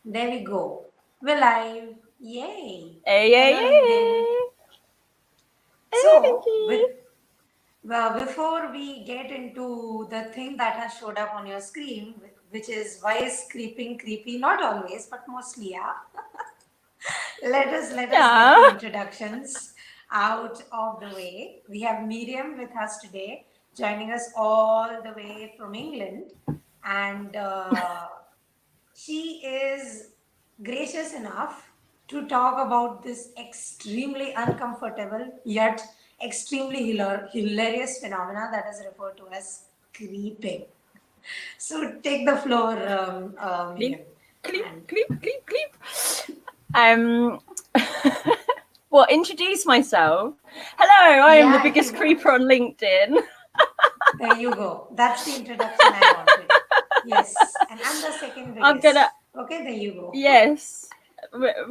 There we go. We're live. Yay. Hey, hey, Hello, LinkedIn. hey. Hello, So, Pinky. before we get into the thing that has showed up on your screen, which is why is creeping creepy? Not always, but mostly, yeah. Let us get Yeah. the introductions out of the way. We have Miriam with us today, joining us all the way from England, and she is gracious enough to talk about this extremely uncomfortable yet extremely hilarious phenomena that is referred to as creeping. So take the floor, Clip, Miriam. clip, And clip, clip, clip. Um, well, introduce myself. Hello, I am the yeah, if biggest you want, creeper on LinkedIn. there you go. That's the introduction I wanted. Yes, and I'm the second I'm gonna, biggest. Okay, there you go. yes,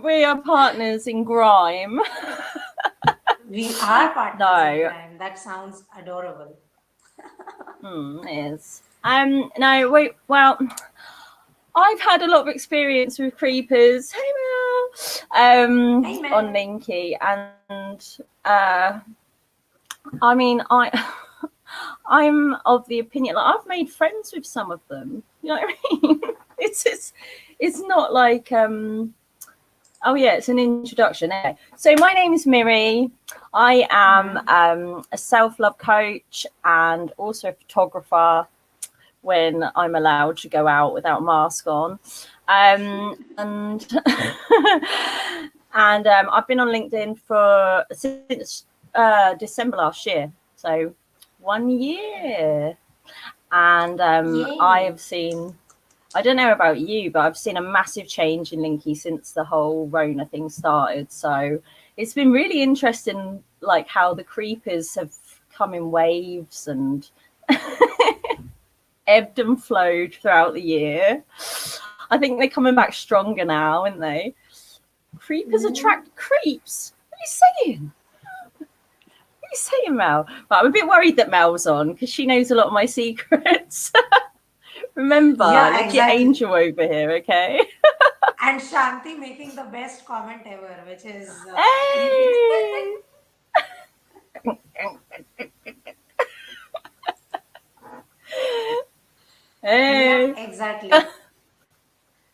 we are partners in grime. We are partners in No, crime. That sounds adorable. yes. No, wait, well, I've had a lot of experience with creepers. Hey, Hey, on man. Linky, and uh, I mean, I'm of the opinion like I've made friends with some of them. You know what I mean? It's not like oh yeah, it's an introduction. Anyway, so my name is Miri. I am Hmm. a self-love coach and also a photographer when I'm allowed to go out without a mask on. And and I've been on LinkedIn for since December last year, so 1 year. And Yay. I've seen, I don't know about you, but I've seen a massive change in Linky since the whole Rona thing started. So it's been really interesting, like how the creepers have come in waves and ebbed and flowed throughout the year. I think they're coming back stronger now, aren't they? Creepers Mm. attract creeps. What are you saying? What are you saying, Mel? But I'm a bit worried that Mel's on because she knows a lot of my secrets. Remember, Yeah, look at exactly. Angel over here, okay? And Shanti making the best comment ever, which is creeping. Hey! Yeah, Hey! exactly.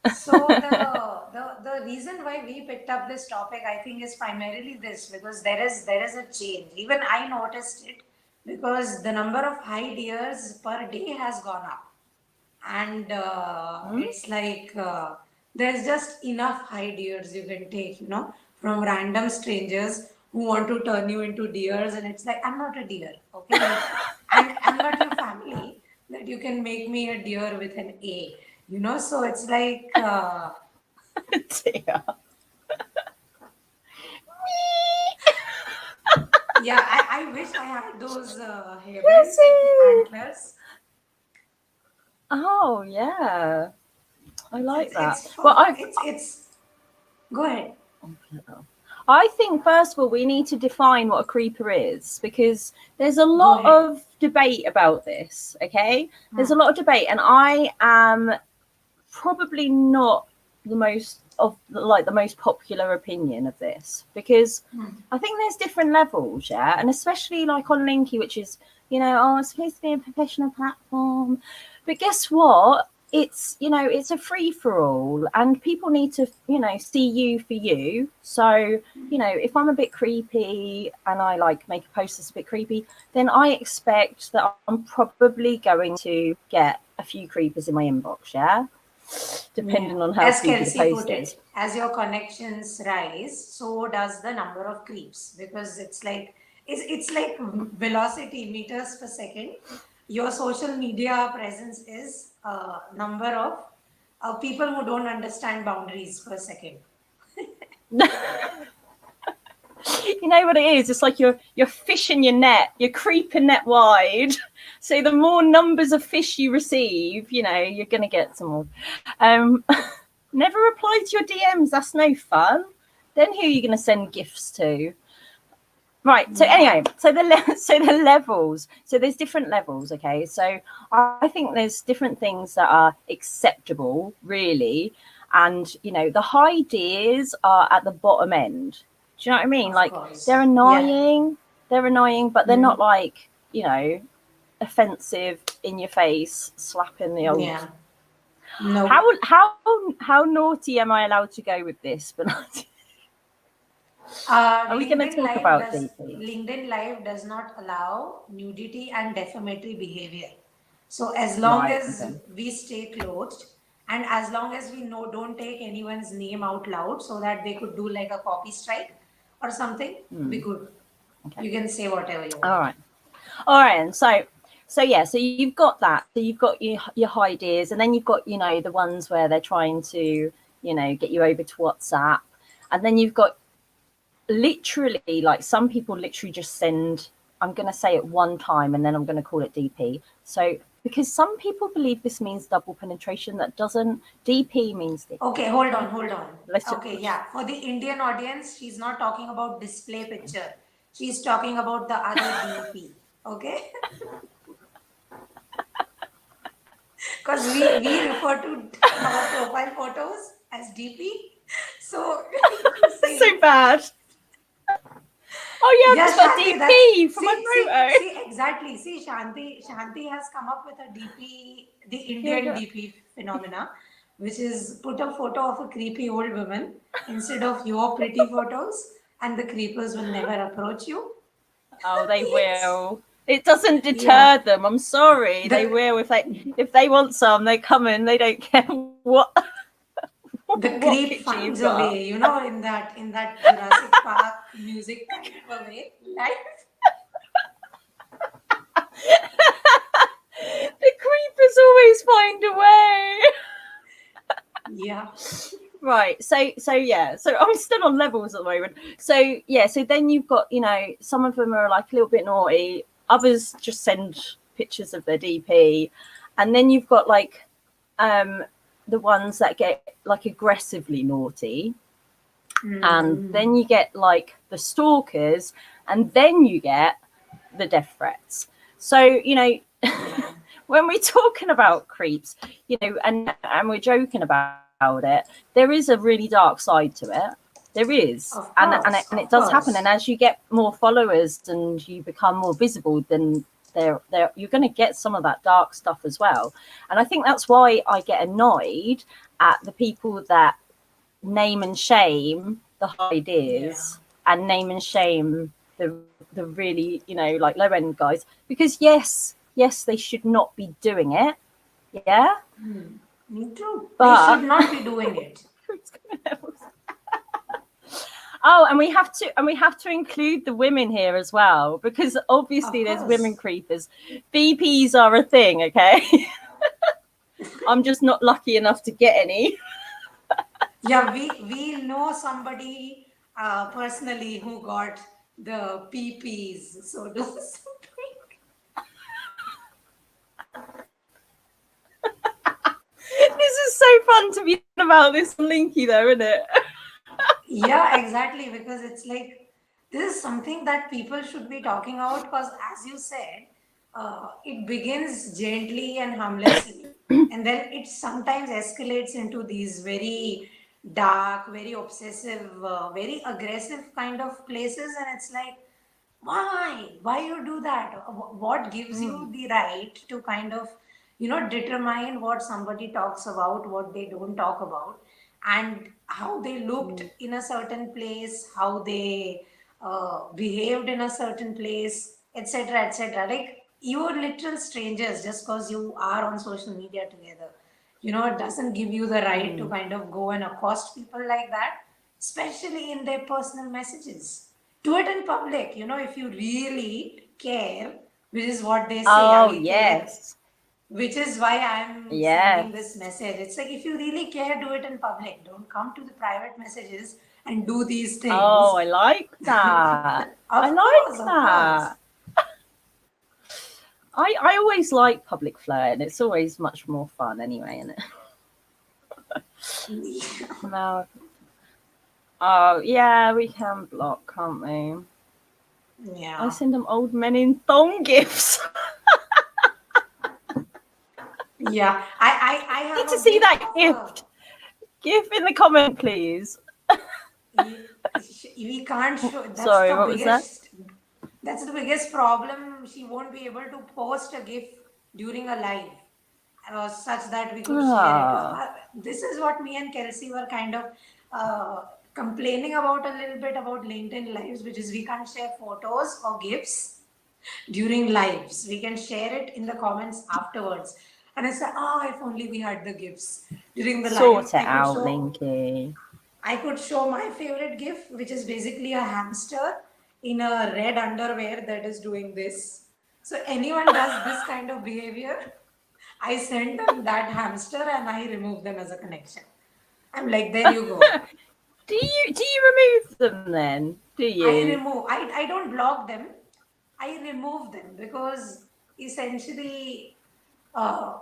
So the reason why we picked up this topic, I think, is primarily this because there is a change. Even I noticed it because the number of high deers per day has gone up, and Hmm? it's like there's just enough high deers you can take, from random strangers who want to turn you into deers, and it's like I'm not a deer, okay, like, and I'm not your family that you can make me a deer with an A. So it's like Dear. yeah, I wish I had those hairband Jessie! antlers. Oh, yeah. I It's like it's that. it's Well, fun. It's go ahead. I think first of all we need to define what a creeper is because there's a Go lot ahead. of debate about this. Okay, there's Hmm. a lot of debate, and I am probably not the most of like the most popular opinion of this because Hmm. I think there's different levels, yeah, and especially like on Linky, which is oh, it's supposed to be a professional platform, but guess what? It's a free for all, and people need to see you for you. So if I'm a bit creepy and I like make a post that's a bit creepy, then I expect that I'm probably going to get a few creepers in my inbox, yeah, Yeah. depending on how As creepy the Kelsey post put is. it, as your connections rise, so does the number of creeps because it's like velocity meters per second. Your social media presence is number of people who don't understand boundaries per second. You know what it is? It's like you're fishing your net, you're creeping net wide. So the more numbers of fish you receive, you're gonna get some more. Um, never reply to your DMs. That's no fun. Then who are you gonna send gifts to? Right. So Yeah. anyway, so so the levels. So there's different levels. Okay. So I think there's different things that are acceptable, really, and the high D's are at the bottom end. Do you know what I mean? Of Like course. they're Yeah. annoying. They're annoying, but they're Hmm. not like offensive in your face, slapping the old. Yeah. Nope. How naughty am I allowed to go with this? But are we going to talk about DP? LinkedIn Live does not allow nudity and defamatory behavior. So as long Right. as Okay. we stay closed and as long as we know don't take anyone's name out loud so that they could do like a copy strike or something, we could. Okay. You can say whatever you All want. right. All right. And so yeah. So you've got that. So you've got your high ideas, and then you've got the ones where they're trying to get you over to WhatsApp, and then you've got literally like some people literally just send. I'm going to say it one time, and then I'm going to call it DP. So because some people believe this means double penetration, that doesn't. DP means dick Okay, pic. hold on, Okay. hold on. Let's just, Okay, yeah. For the Indian audience, she's not talking about display picture. She's talking about the other DP. Okay? Because we refer to our profile photos as DP. So so see, bad. Oh yeah, I've yeah, just got Shanti, that's DP for my see photo. exactly. See, Shanti has come up with a DP, the Yeah, Indian yeah. DP phenomena, which is put a photo of a creepy old woman instead of your pretty photos, and the creepers will never approach you. Oh, they Yes. will. It doesn't Yeah. deter them. I'm sorry. They The will if they want some. They come in. They don't care what the what creep picture you've finds a got up. way, in that Jurassic Park music kind of a way. Life. The creepers always find a way. Yeah. Right. So yeah. So I'm still on levels at the moment. So yeah. So then you've got some of them are like a little bit naughty. Others just send pictures of their DP, and then you've got like um the ones that get like aggressively naughty, and Mm. then you get like the stalkers, and then you get the death threats. So Yeah. when we're talking about creeps, and we're joking about it, there is a really dark side to it. There is, Of and course. it Of does happen. And course. as you get more followers and you become more visible, then there you're going to get some of that dark stuff as well. And I think that's why I get annoyed at the people that name and shame the high Yeah. ideas and name and shame the really like low end guys, because yes they should not be doing it, yeah, True. They but should not be doing it. oh, and we have to include the women here as well, because obviously Of there's women course. creepers. BPs are a thing, okay. I'm just not lucky enough to get any. Yeah, we know somebody personally who got the PPs. So do something. This is so fun to be talking about this on Linky though, isn't it? Yeah, exactly. Because it's like this is something that people should be talking about. Because as you said, it begins gently and harmlessly, and then it sometimes escalates into these very dark, very obsessive, very aggressive kind of places, and it's like why you do that? What gives you the right to kind of determine what somebody talks about, what they don't talk about, and how they looked in a certain place, how they behaved in a certain place, etc., etc. Like you are literal strangers just because you are on social media together. It doesn't give you the right to kind of go and accost people like that, especially in their personal messages. Do it in public, if you really care, which is what they say. Oh I care, yes, which is why I'm sending this yes. message. It's like if you really care, do it in public. Don't come to the private messages and do these Oh, things. I like that. I Of course, like of course. that. I always like public flirting. It's always much more fun anyway, isn't it? No. Oh, yeah, we can block, can't we? I Yeah. send them old men in thong gifts. Yeah. I Need have to a see gift that of a. gift. Give in the comment, please. We can't show. Sorry, what was that? That's the biggest problem. She won't be able to post a GIF during a live, such that we could share it. Ah, This is what me and Kelsey were kind of complaining about a little bit about LinkedIn lives, which is we can't share photos or GIFs during lives. We can share it in the comments afterwards. And I said, oh, if only we had the GIFs during the live, sort it out, Linky. I could show my favorite GIF, which is basically a hamster in a red underwear that is doing this. So anyone does this kind of behavior, I send them that hamster and I remove them as a connection. I'm like, there you go. Do you remove them then? Do you? I don't block them. I remove them because essentially uh,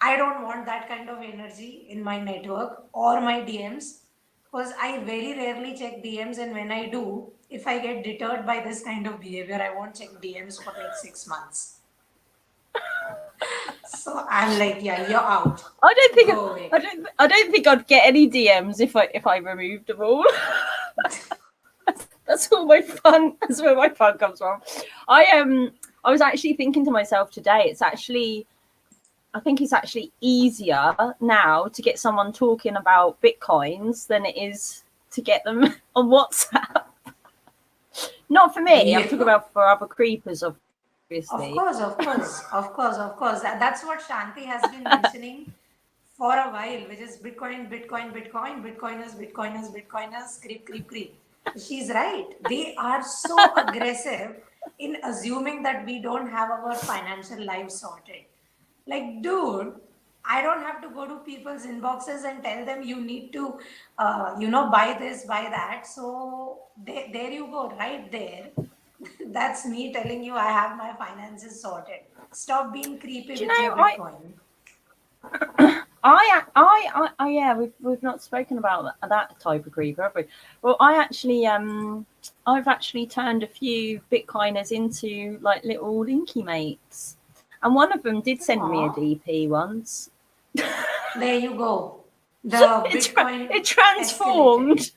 I don't want that kind of energy in my network or my DMs because I very rarely check DMs, and when I do, if I get deterred by this kind of behavior, I won't check DMs for like 6 months. So I'm like, yeah, you're out. I don't think Go away. I don't think I'd get any DMs if I removed them all. That's all my fun. That's where my fun comes from. I was actually thinking to myself today. I think it's actually easier now to get someone talking about bitcoins than it is to get them on WhatsApp. Not for me. I'm talking Yeah. about for other creepers, obviously. Of course, of course, of course, of course. That's what Shanti has been mentioning for a while, which is Bitcoin, Bitcoin, Bitcoin, Bitcoiners, Bitcoiners, Bitcoiners, creep, creep, creep. She's right. They are so aggressive in assuming that we don't have our financial lives sorted. Like, dude, I don't have to go to people's inboxes and tell them you need to, buy this, buy that. So there you go, right there. That's me telling you I have my finances sorted. Stop being creepy Do you with your know? Bitcoin. Yeah, we've not spoken about that type of creeper, have we? Well, I've actually turned a few Bitcoiners into like little linky mates, and one of them did send me a Aw, DP once. there you go. The Bitcoin It escalated. transformed.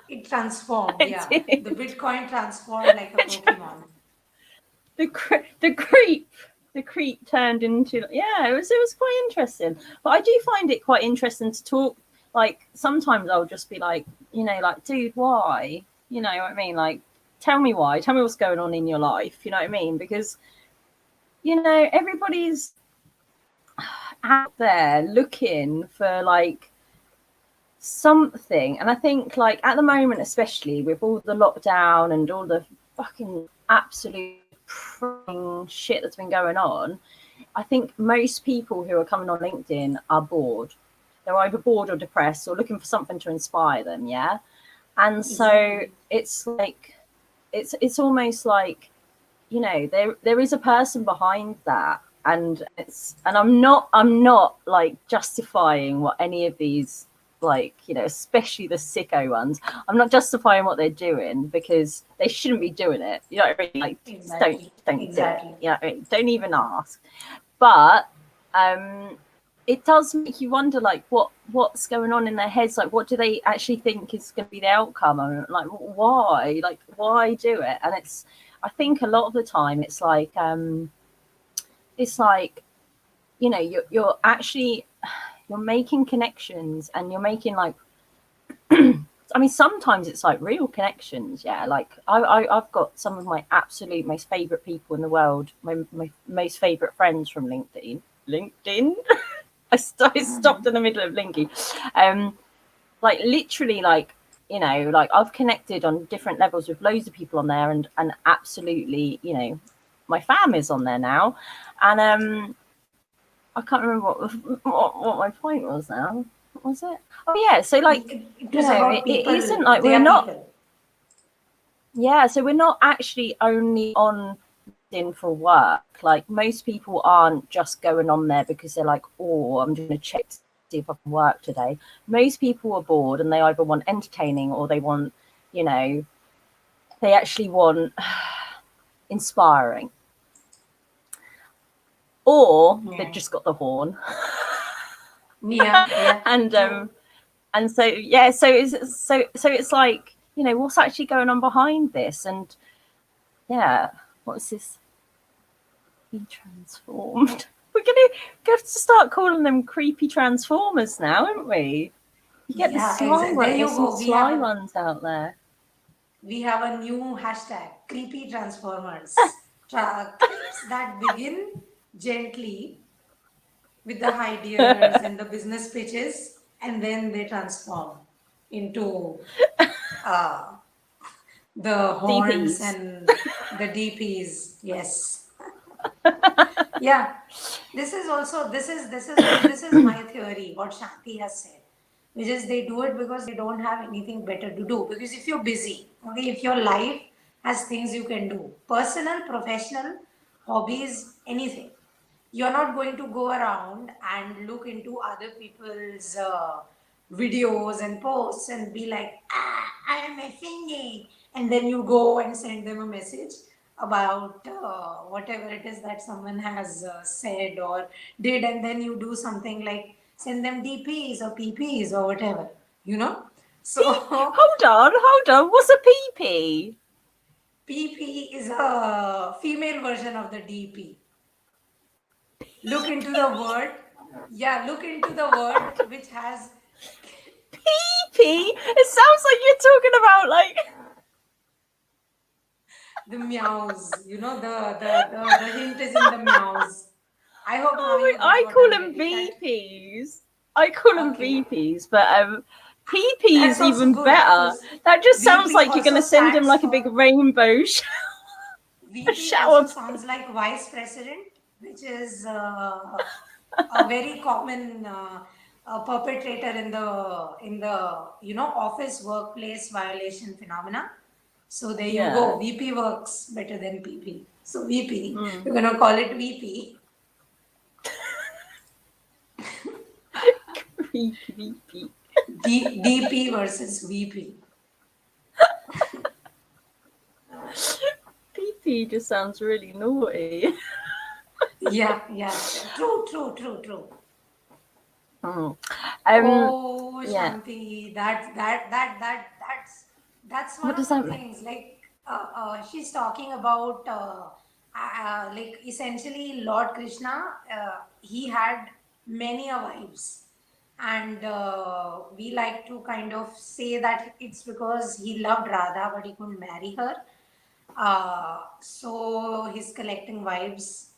It transformed, It yeah. The did. Bitcoin transformed like a It tra- Pokemon. the creep turned into, yeah, it was quite interesting. But I do find it quite interesting to talk. Like sometimes I'll just be like, like, dude, why? You know what I mean? Like, tell me why. Tell me what's going on in your life. You know what I mean? Because everybody's out there looking for like something. And I think like at the moment, especially with all the lockdown and all the fucking absolute shit that's been going on, I think most people who are coming on LinkedIn are bored. They're either bored or depressed or looking for something to inspire them, yeah. And so Exactly. it's like it's almost like, there is a person behind that, and I'm not like justifying what any of these, like, especially the sicko ones. I'm not justifying what they're doing because they shouldn't be doing it. You know what I mean? Like, just don't Exactly. don't do it. Exactly. You know what I mean? Don't even ask. But it does make you wonder, like, what's going on in their heads. Like, what do they actually think is going to be the outcome? I mean, like, why do it? And I think a lot of the time it's like, you're actually, you're making connections, and you're making like, I mean, sometimes it's like real connections. Yeah, like I've got some of my absolute most favorite people in the world, my most favorite friends from LinkedIn. I stopped in the middle of linking. Like, literally, like, like, I've connected on different levels with loads of people on there, and absolutely, my fam is on there now. And I can't remember what my point was now. What was it? Oh yeah, so like, It was about it isn't people. like They we're are not, people. yeah, so we're not actually only on LinkedIn for work. Like, most people aren't just going on there because they're like, oh, I'm just going to check to see if I can work today. Most people are bored, and they either want entertaining, or they want, you know, they actually want inspiring, or they've Yeah. just got the horn. Yeah, yeah, and true. so yeah, so it's like, you know, what's actually going on behind this? And yeah, what's this? Be transformed. We're gonna have to start calling them creepy transformers now, aren't we? You get the Yeah, sly exactly. There one. you There's some go. sly ones out there. We have a new hashtag, creepy transformers. Creeps that begin gently with the ideas and the business pitches, and then they transform into uh, the horns DPs. and the DPs. Yes. Yeah. This is my theory, what Shanti has said. Which is they do it because they don't have anything better to do. Because if you're busy, okay, if your life has things you can do, personal, professional, hobbies, anything, you're not going to go around and look into other people's videos and posts and be like, I am offended. And then you go and send them a message about whatever it is that someone has said or did. And then you do something like send them DPs or PPs or whatever, you know? So, Hold on. What's a PP? PP is a female version of the DP. Look into the word. Yeah, look into the word which has PP? It sounds like you're talking about like. the meows. The hint is in the meows. I hope now Oh, you get I what call I'm them getting at. VPs. I call them Okay, VPs, but PP that's is also even good better. because That just sounds VP like you're going also to send him stands like a big for rainbow VP shower. also sounds like vice president, which is a very common perpetrator in the office workplace violation phenomena. So there you Yeah. go. VP works better than PP. So VP, Mm. we're gonna call it VP. VP. DP versus VP. PP just sounds really naughty. Yeah, yeah. True, true, true, true. Mm. Oh, Yeah. Shanti, that's one What of does the that mean? things. Like, she's talking about, like, essentially Lord Krishna. He had many a wives, and we like to kind of say that it's because he loved Radha, but he couldn't marry her. So he's collecting wives,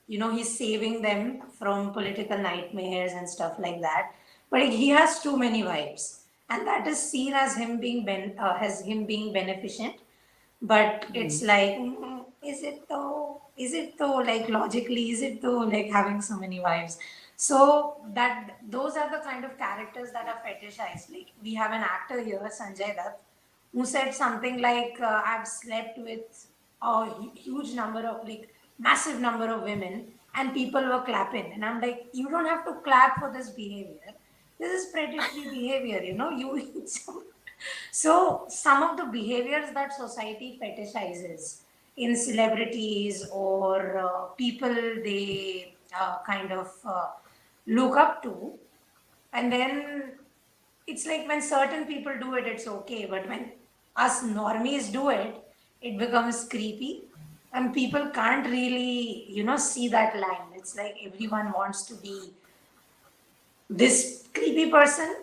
he's saving them from political nightmares and stuff like that, but he has too many wives, and that is seen as him being beneficent. But it's Mm. like, is it though, like, logically, is it though, like, having so many wives? So that those are the kind of characters that are fetishized. Like, we have an actor here, Sanjay Dutt, who said something like, I've slept with a huge number of, like, massive number of women, and people were clapping. And I'm like, you don't have to clap for this behavior. This is predatory behavior, you. So some of the behaviors that society fetishizes in celebrities or people they kind of look up to, and then it's like when certain people do it, it's okay, but when us normies do it, it becomes creepy, and people can't really, see that line. It's like everyone wants to be this creepy person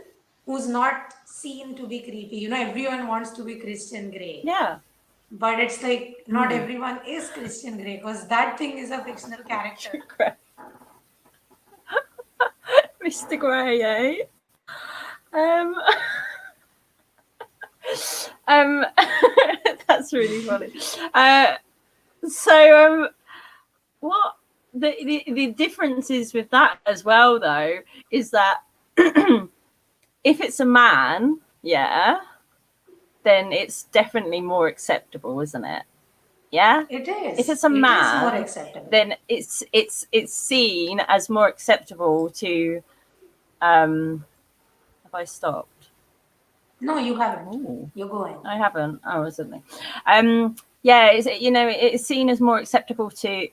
who's not seen to be creepy. Everyone wants to be Christian Grey, Yeah. but it's like not Mm. everyone is Christian Grey because that thing is a fictional character. Mr. Grey, eh? Um, um, that's really funny. So, what the difference is with that as well, though, is that if it's a man, yeah, then it's definitely more acceptable, isn't it? Yeah. It If is. it's a It is more man, acceptable. then it's seen as more acceptable to. Have I stopped? No, you haven't. Oh, You go ahead. I haven't. Oh, wasn't yeah, it's seen as more acceptable to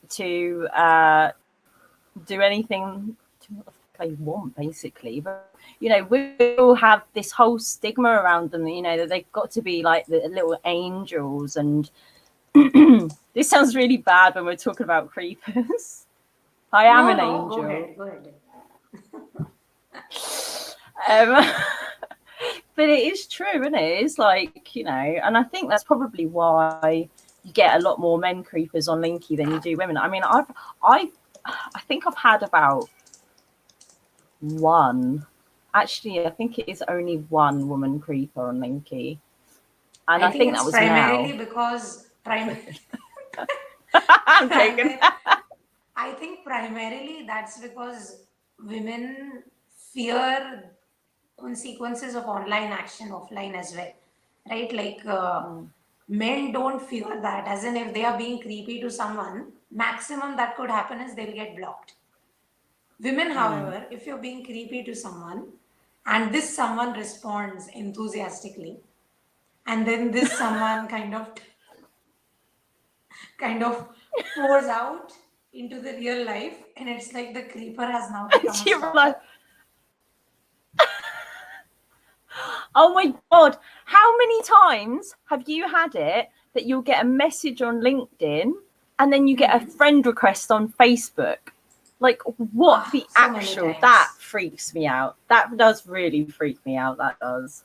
do anything to what the fuck I want, basically. But we all have this whole stigma around them. That they've got to be like the little angels, and this sounds really bad when we're talking about creepers. I am No, an no, go angel. ahead. Go ahead. Um, but it is true, isn't it? It's like, and I think that's probably why you get a lot more men creepers on Linky than you do women. I mean, I, I think I've had about one. Actually, I think it is only one woman creeper on Linky, and I I think think that it's was primarily Mel. because I'm joking. primary. I think primarily that's because women fear consequences of online action offline as well, right? Like men don't fear that. As in, if they are being creepy to someone, maximum that could happen is they'll get blocked. Women, Mm. however, if you're being creepy to someone and this someone responds enthusiastically, and then this someone kind of pours out into the real life, and it's like the creeper has now become a Do you realise? stalker. Oh my god! How many times have you had it that you'll get a message on LinkedIn and then you get a friend request on Facebook? Like, what Ah, the so many actual? That times. freaks me out. That does really freak me out. That does.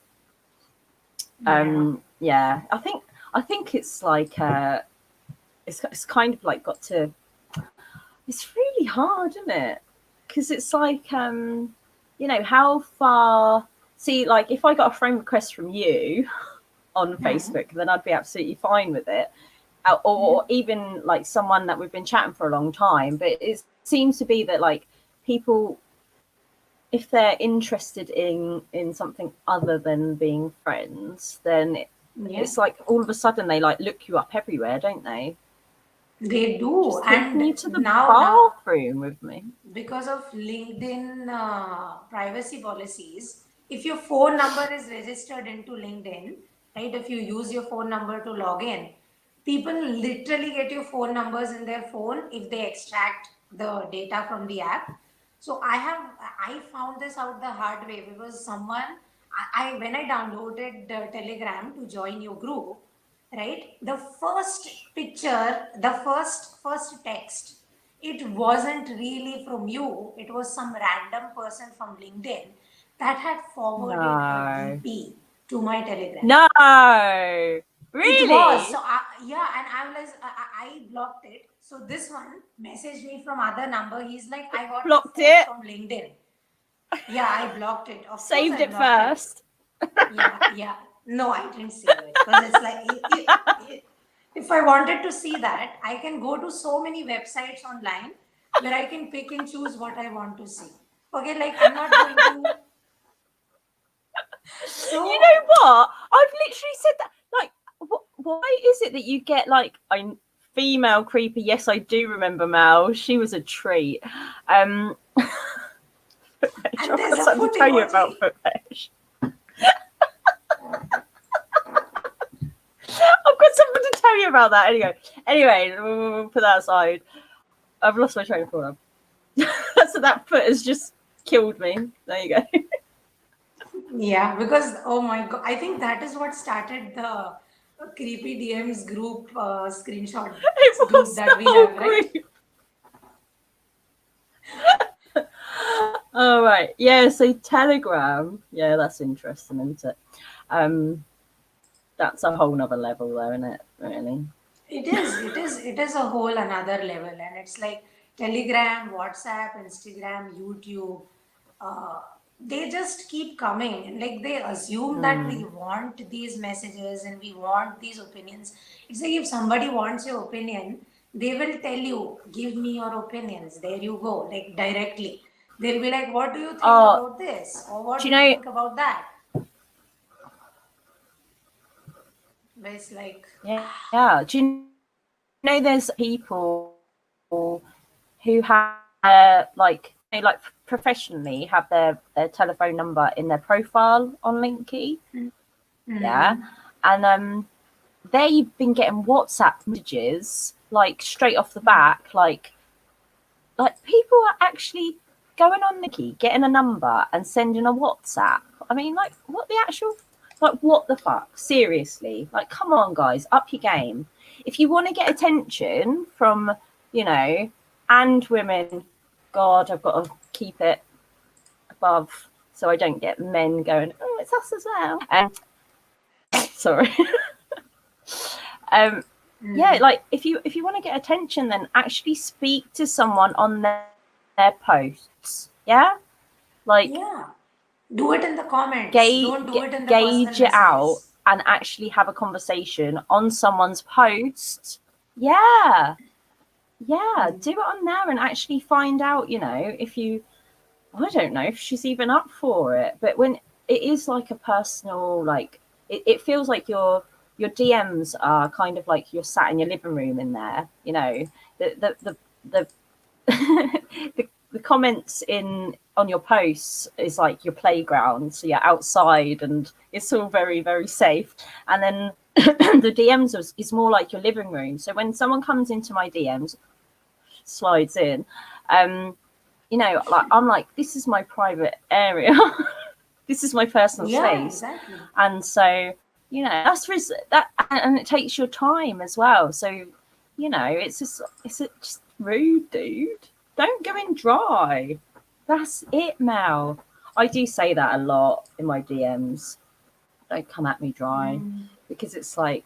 Yeah. Yeah. I think it's like it's kind of like got to. It's really hard, isn't it? Because it's like how far. See, like if I got a friend request from you on Hmm. Facebook, then I'd be absolutely fine with it. Or even like someone that we've been chatting for a long time. But it seems to be that like people, if they're interested in something other than being friends, then Yeah. it's like all of a sudden they like look you up everywhere, don't they? They do. Just taking And you to the now, bathroom with me. because of LinkedIn privacy policies, if your phone number is registered into LinkedIn, right, if you use your phone number to log in, people literally get your phone numbers in their phone if they extract the data from the app. So I found this out the hard way because I when I downloaded Telegram to join your group, right, the first picture, the first text, it wasn't really from you, it was some random person from LinkedIn that had forwarded a No. DP to my Telegram. No. It was. Really? Yeah, and I blocked it. So this one messaged me from other number. He's like, I got your Blocked phone it. from LinkedIn. Yeah, I blocked it. Of course, Saved I it blocked it. first. Yeah, yeah. No, I didn't save it because it's like if I wanted to see that, I can go to so many websites online where I can pick and choose what I want to see. Okay, like I'm not going to. You So, know what? I've literally said that. Like, why is it that you get like a female creeper? Yes, I do remember Mel. She was a treat. Footpage. and I've there's got a something foot to tell you about emoji. Footpage. I've got something to tell you about that. Anyway, we'll put that aside. I've lost my train of thought. So that foot has just killed me. There you go. Yeah, because oh my god, I think that is what started the creepy DMs group screenshot It group was the that we whole have, right? group. All right. Yeah. So Telegram. Yeah, that's interesting, isn't it? Um, that's a whole nother level, though, isn't it? Really. It is a whole another level, and it's like Telegram, WhatsApp, Instagram, YouTube. Uh, they just keep coming, and like they assume that we Mm. want these messages and we want these opinions. It's like if somebody wants your opinion, they will tell you, "Give me your opinions." There you go, like directly. They'll be like, "What do you think Oh, about this?" or "What do do you you know? think about that?" But it's like, Yeah. Do you know? There's people who have like professionally have their telephone number in their profile on Linky. yeah, Mm-hmm. and they've been getting WhatsApp messages like straight off the back, like people are actually going on Nikki, getting a number and sending a WhatsApp. I mean, like, what the actual, like, what the fuck? Seriously, like, come on, guys, up your game. If you want to get attention from, you know, and women, God, I've got to keep it above so I don't get men going, oh, it's us as well. Sorry. um, yeah, like if you want to get attention, then actually speak to someone on their posts. Yeah, like Yeah. Do it in the comments. gauge Don't do it in the personal gauge it out messages. and actually have a conversation on someone's post. Yeah, yeah, do it on there and actually find out. You know, if you, I don't know if she's even up for it, but when it is like a personal, like it feels like your DMs are kind of like you're sat in your living room in there. You know, the the comments in on your posts is like your playground, so you're outside and it's all very very safe. And then the DMs is more like your living room. So when someone comes into my DMs, slides in, um, you know, like I'm like, this is my private area. This is my personal Yeah, space, exactly. and so you know that, and it takes your time as well. So you know, it's just rude, dude. Don't go in dry. That's it, Mel. I do say that a lot in my DMs. Don't come at me dry, because it's like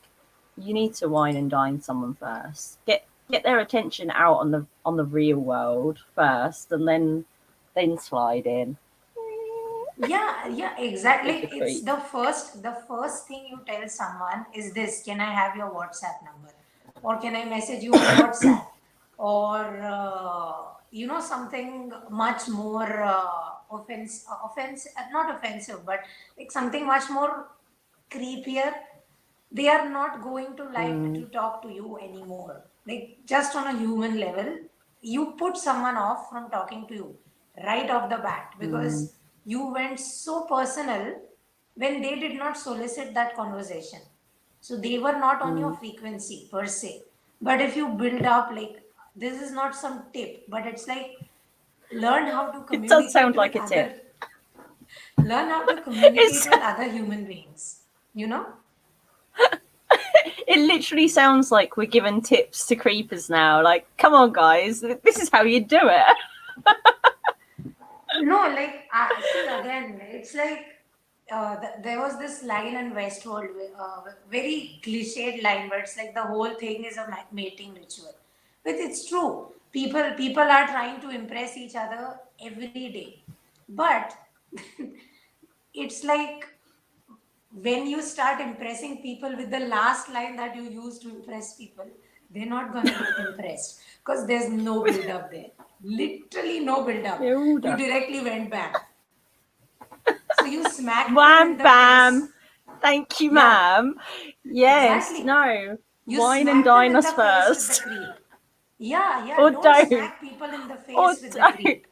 you need to wine and dine someone first. Get their attention out on the real world first, and then slide in Yeah, yeah, exactly. with the It's creep. the first thing you tell someone is this: Can I have your WhatsApp number, or can I message you on WhatsApp, or something much more not offensive, but like something much more creepier. They are not going to like to Mm, talk to you anymore. Like just on a human level, you put someone off from talking to you right off the bat mm, because you went so personal when they did not solicit that conversation. So they were not on your mm. frequency per se. But if you build up, like, this is not some tip, but it's like learn how to It does communicate sound with like a tip. other learn how to communicate It's with other human beings, you know. it literally sounds like we're giving tips to creepers now. Like, come on, guys, this is how you do it. No, like, see, again, it's like there was this line in Westworld, very cliched line, but it's like the whole thing is a mating ritual. But it's true. People are trying to impress each other every day, but it's like when you start impressing people with the last line that you use to impress people, they're not gonna get impressed because there's no build up there. Literally no build up. Build You up. directly went bam. So you smacked them in Wham the face. bam. Thank you, Yeah, ma'am. Yes, exactly. no. You Wine and smack them dine in us the face with the first. creep. Yeah, yeah. Or Don't don't. smack people in the Or face with the don't. creep.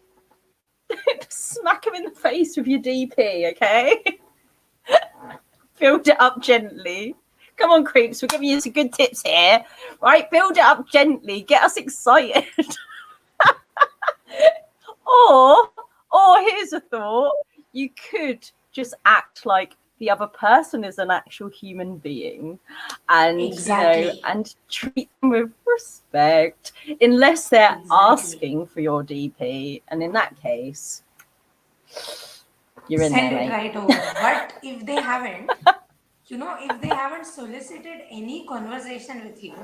Smack him in the face with your DP, okay? Build it up gently. Come on, creeps, we're giving you some good tips here. Right, build it up gently. Get us excited. Or here's a thought: you could just act like the other person is an actual human being, and Exactly. and treat them with respect, unless they're Exactly. asking for your DP, and in that case, you're in there, Send it mate. right over. But if they haven't, if they haven't solicited any conversation with you,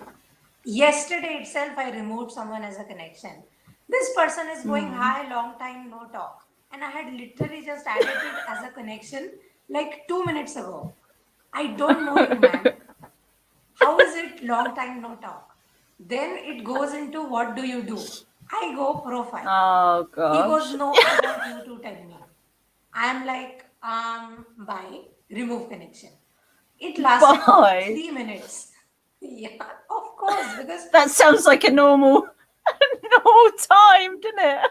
yesterday itself I removed someone as a connection. This person is going, hi, long time no talk. And I had literally just added it as a connection like 2 minutes ago. I don't know you, man. How is it long time no talk? Then it goes into what do you do? I go profile. Oh He goes, gosh. no, I want you to tell me. I'm like, bye, remove connection. It lasted for Bye. 3 minutes. Yeah, of course, because That sounds like a normal normal time, doesn't it?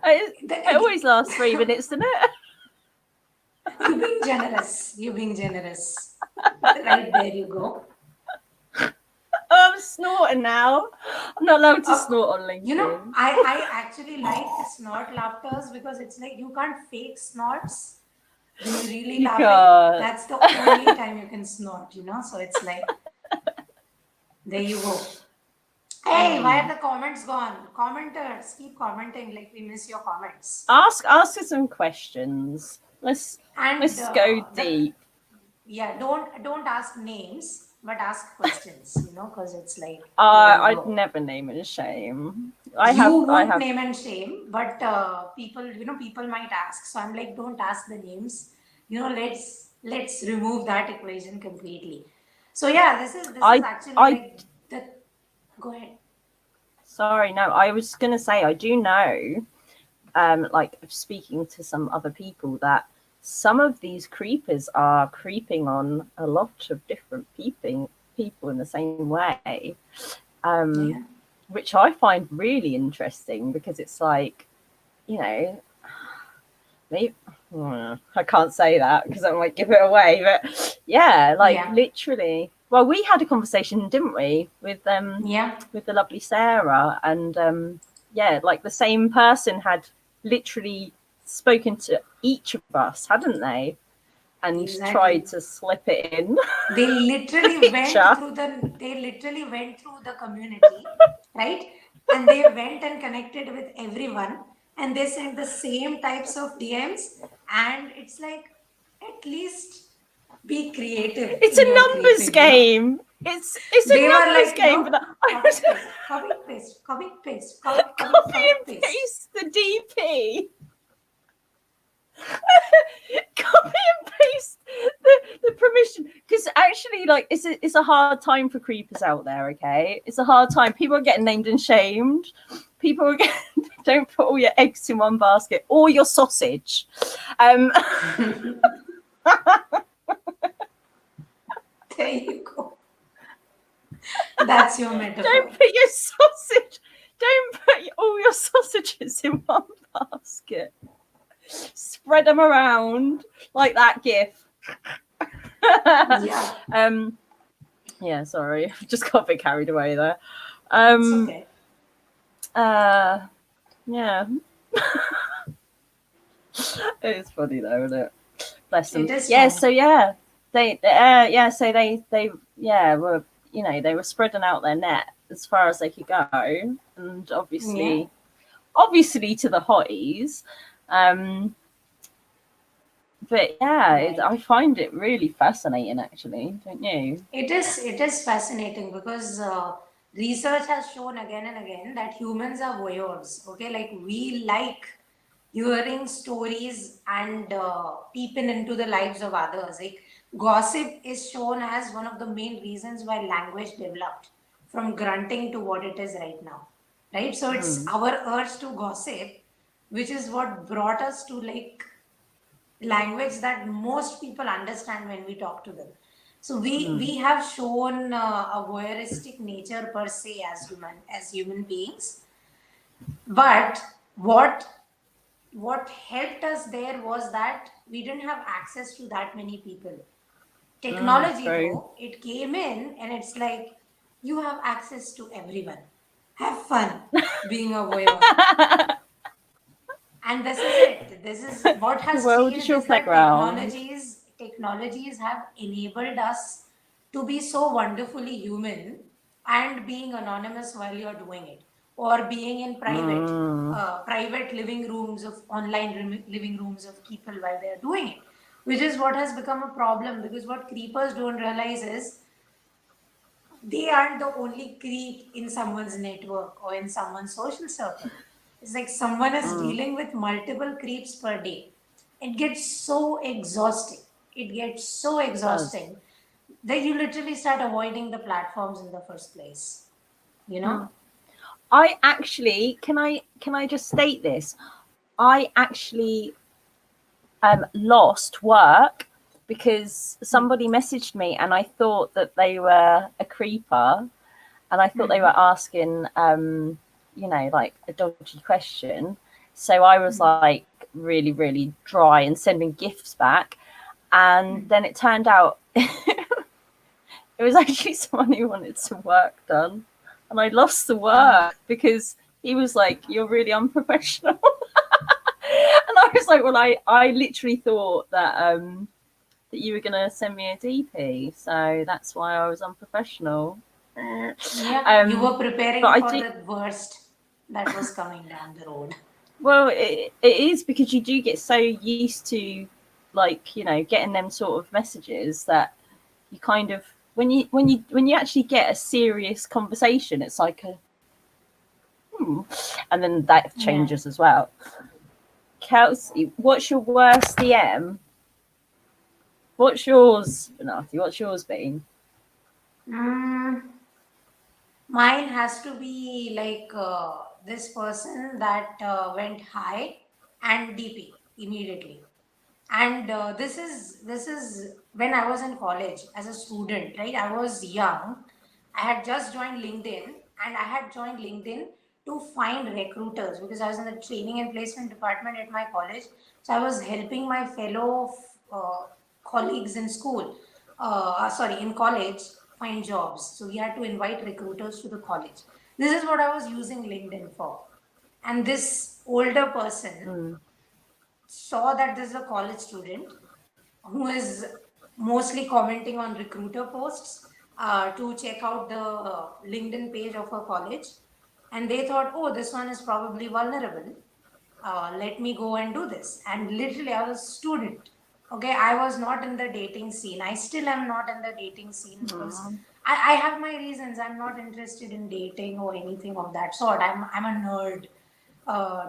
It always lasts 3 minutes, doesn't it? you being generous. You being generous. Right, there you go. Oh, I'm snorting now. I'm not allowed to Uh, snort on you know, LinkedIn. I actually like snort laughters because it's like you can't fake snorts when you're really You laughing. can't. That's the only time you can snort, you know? So it's like, there you go. Hey, why are Mm. the comments gone? Commenters, keep commenting like we miss your comments. Ask us some questions. And Let's go the deep. yeah, don't ask names, but ask questions, you know, because it's like, there you I'd go. never name and shame. You I won't have. name and shame, but people, you know, people might ask. So I'm like, don't ask the names. You know, let's remove that equation completely. So yeah, this is actually I. like the. Go ahead. Sorry, no. I was gonna say I do know. Like speaking to some other people that some of these creepers are creeping on a lot of different people in the same way. Um, Yeah. which I find really interesting because it's like, you know, maybe I can't say that because I might give it away, but yeah, like Yeah. literally. Well, we had a conversation, didn't we, Yeah. with the lovely Sarah, and yeah, like the same person had literally spoken to each of us, hadn't they? And tried Exactly. to slip it in They the literally went picture. through the community, right? And they went and connected with everyone, and they sent the same types of DMs. And it's like, at least be creative It's in a your numbers creeping, you know? game. It's a They were numbers like, you game, know, but I copy was paste, copy paste, copy paste, copy, copy, copy copy and paste. paste the DP. Copy and paste the permission because actually like it's a hard time for creepers out there. Okay, it's a hard time. People are getting named and shamed. People are getting, don't put all your eggs in one basket or your sausage. um There you go. That's your metaphor. don't put your sausage, don't put all your sausages in one basket. Spread them around like that gif. Yeah, um yeah, sorry, just got a bit carried away there. it's um okay. uh Yeah, it's funny though, isn't it? Bless them. It is Yeah, fun. so yeah, yeah, so they yeah were, you know, they were spreading out their net as far as they could go, and Yeah. obviously to the hotties. Um, but yeah, I Right. find it really fascinating, actually, don't you? It is fascinating because research has shown again and again that humans are voyeurs. Okay, like we like hearing stories and peeping into the lives of others. Like gossip is shown as one of the main reasons why language developed from grunting to what it is right now. Right, so it's Mm, our urge to gossip, which is what brought us to like language that most people understand when we talk to them. So we mm, have shown a voyeuristic nature per se as human beings. But what helped us there was that we didn't have access to that many people. Technology, true. though, it came in and it's like you have access to everyone. Have fun being a voyeur. And this is it. This is what The has world is changed your is that playground. technologies have enabled us to be so wonderfully human and being anonymous while you're doing it, or being in Mm, private living rooms of living rooms of people while they're doing it, which is what has become a problem because what creepers don't realize is they aren't the only creep in someone's network or in someone's social circle. It's like someone is mm, dealing with multiple creeps per day. It gets so exhausting. It gets so does. exhausting that you literally start avoiding the platforms in the first place. You know? Mm. I actually can I just state this? I actually lost work because somebody messaged me and I thought that they were a creeper, and I thought they Hmm. were asking, you know, like a dodgy question. So I was like really, really dry and sending gifts back. And then it turned out it It was actually someone who wanted some work done, and I lost the Mm. work because he was like, "You're really unprofessional," and I was like, "Well, I literally thought that you were gonna send me a DP, so that's why I was unprofessional." Yeah, you Um, were but preparing I for do. the worst that was coming down the road. Well, it is because you do get so used to, like, getting them sort of messages that you kind of when you actually get a serious conversation, it's like a and then that Yeah. changes as well. Kelsey, what's your worst DM? What's yours, Benati? What's yours been? Mm, mine has to be like this person that went high and DP immediately. And this is when I was in college as a student, right? I was young. I had just joined LinkedIn, and I had joined LinkedIn to find recruiters because I was in the training and placement department at my college. So I was helping my fellow uh, colleagues in school, sorry, in college, find jobs. So we had to invite recruiters to the college. This is what I was using LinkedIn for. And this older person Mm, saw that there's a college student who is mostly commenting on recruiter posts to check out the LinkedIn page of her college. And they thought, oh, this one is probably vulnerable. Let me go and do this. And literally, I was a student. Okay, I was not in the dating scene. I still am not in the dating scene because mm, I have my reasons. I'm not interested in dating or anything of that sort. I'm a nerd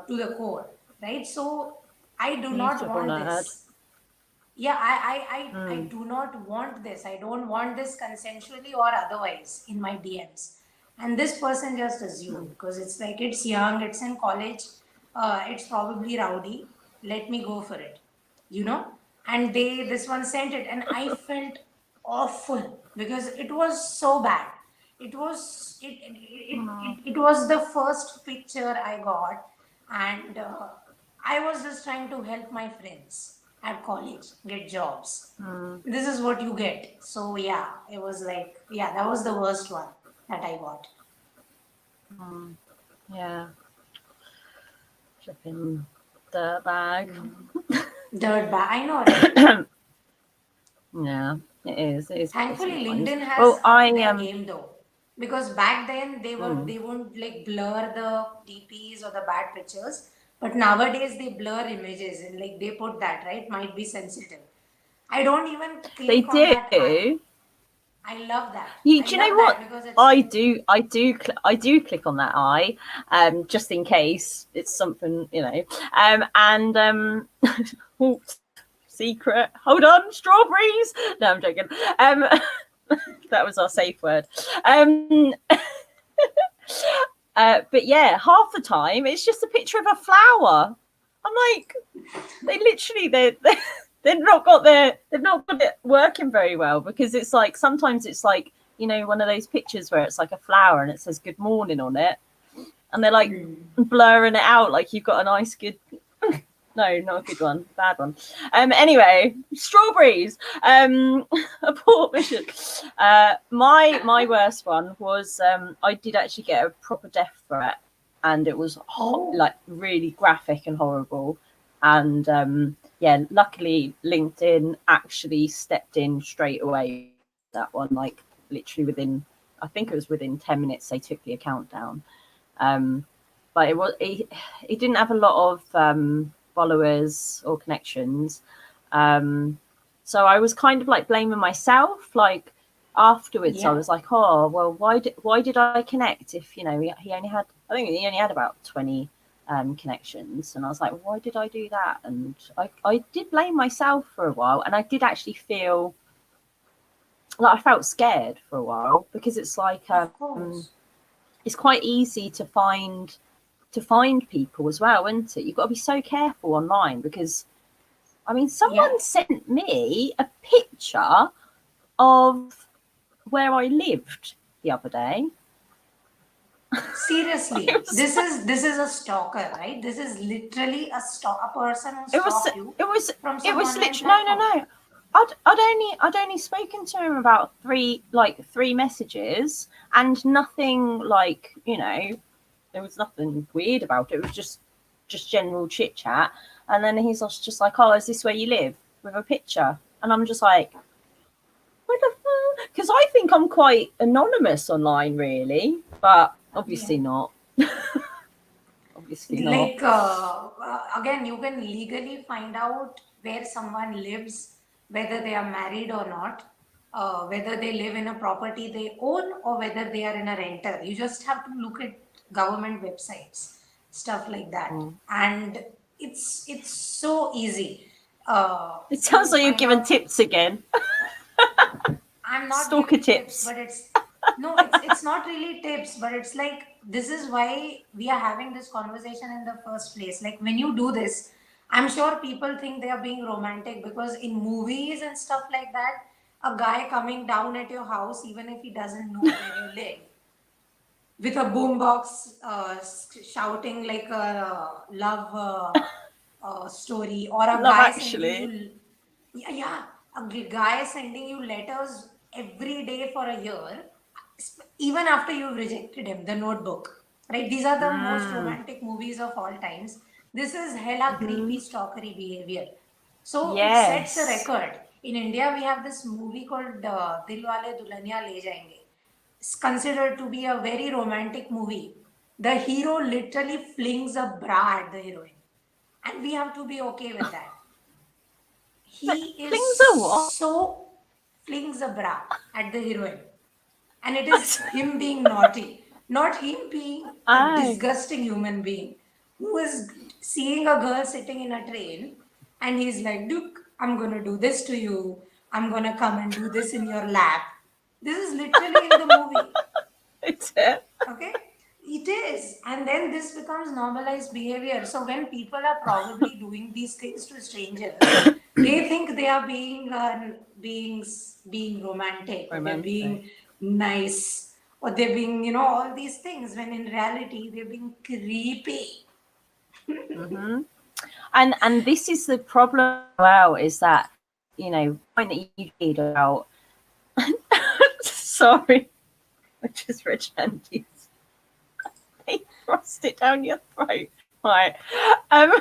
to the core, right? So I do not beautiful want nerd. this. Yeah, I Mm, do not want this. I don't want this consensually or otherwise in my DMs. And this person just assumed mm, because it's like it's young, it's in college, it's probably rowdy. Let me go for it, you know. And this one sent it, and I felt awful because it was so bad. It was the first picture I got, and I was just trying to help my friends at college get jobs. mm, This is what you get. So yeah, it was like, yeah, that was the worst one that I got. mm. Yeah, flipping dirtbag. Dirt bag, I know, right? Yeah, it is. It is good Thankfully, sometimes. LinkedIn has Well, I upped their game though, because back then mm, they won't like blur the DPs or the bad pictures, but nowadays they blur images and like they put that right might be sensitive. I don't even they click on that eye. do. I love that. You, I do you know love that what? because it's I like do, I do, I do click on that eye, just in case it's something, and oh, secret. Hold on, strawberries. No, I'm joking. Um, that was our safe word. But yeah, half the time it's just a picture of a flower. I'm like, they literally they've not got it working very well because it's like sometimes it's like one of those pictures where it's like a flower and it says good morning on it and they're like blurring it out like you've got a nice good no, not a good one, bad one. Anyway, strawberries. A poor mission. My worst one was I did actually get a proper death threat, and it was oh, like really graphic and horrible. And yeah, luckily LinkedIn actually stepped in straight away with that one. Like literally within, I think it was within 10 minutes they took the account down. Um, but it didn't have a lot of followers or connections. Um, so I was kind of like blaming myself. Like afterwards, I yeah. was like, oh well, why did I connect if he only had I think he only had about 20 connections, and I was like, why did I do that? And I did blame myself for a while, and I did actually feel like I felt scared for a while because it's like Of course. it's quite easy to find people as well, isn't it? You've got to be so careful online because I mean, Yeah. someone sent me a picture of where I lived the other day. It Seriously, was this is a stalker, right? This is literally a person who it was stalked you it was from it some was online literally no, no, platform. no. I'd only spoken to him about three messages, and nothing like, there was nothing weird about it. It was just general chit chat. And then he's just like, "Oh, is this where you live?" with a picture, and I'm just like, "What the fuck?" Because I think I'm quite anonymous online, really, but Yeah. obviously not. Obviously not. Like, again, you can legally find out where someone lives, whether they are married or not, whether they live in a property they own or whether they are in a renter. You just have to look at government websites, stuff like that, Mm. and it's so easy It sounds to like you're find giving out. tips again. I'm not Stalker giving tips, tips. but it's not really tips, but it's like this is why we are having this conversation in the first place. Like when you do this, I'm sure people think they are being romantic because in movies and stuff like that, a guy coming down at your house, even if he doesn't know where you live, with a boombox shouting like a love story, or a Love guy sending Actually. you, yeah, yeah, a guy sending you letters every day for a year, even after you've rejected him. The Notebook, right? These are the most Mm. romantic movies of all times. This is hella Hmm. creepy, stalkery behavior. So it sets a Yes. record. In India, we have this movie called Dilwale Dulhania Le Jayenge. It's considered to be a very romantic movie. The hero literally flings a bra at the heroine, and we have to be okay with that. He is Flings are what? so flings a bra at the heroine, and it is him being naughty, not him being a Oh, disgusting human being who is seeing a girl sitting in a train, and he's like, "Look, I'm gonna do this to you. I'm gonna come and do this in your lap." This is literally in the movie. it's it. Okay, it is, and then this becomes normalized behavior. So when people are probably doing these things to strangers, they think they are being romantic, or they're Romantic. being nice, or they're being, all these things, when in reality they're being creepy. Hmm. And this is the problem as well, is that, point that you made about sorry, I just read Shandy's. They thrust it down your throat. Right. Um,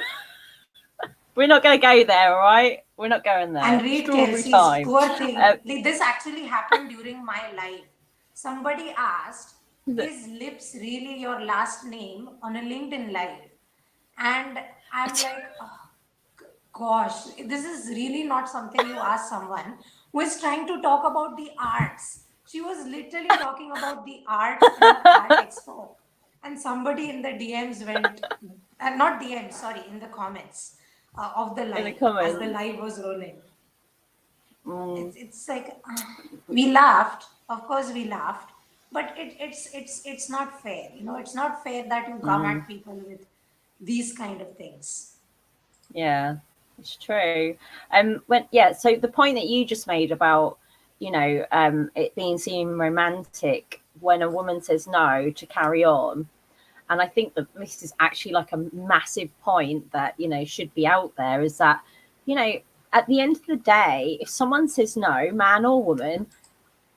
we're not going to go there, all right? We're not going And there. read Strawberry Kelsey's time. poor Uh, thing. Like, this actually happened during my live. Somebody asked, "Is Lips really your last name?" on a LinkedIn live. And I'm like, oh, gosh, this is really not something you ask someone who is trying to talk about the arts. She was literally talking about the art in an art expo. And somebody in the DMs went, not DMs, sorry, in the comments of the in the live, as the comments. live was rolling. Mm, It's like, we laughed, of course we laughed, but it's not fair. It's not fair that you come mm, at people with these kind of things. yeah, it's true. So the point that you just made about, it being seen romantic when a woman says no to carry on, and I think that this is actually like a massive point that, should be out there, is that, you know, at the end of the day, if someone says no, man or woman,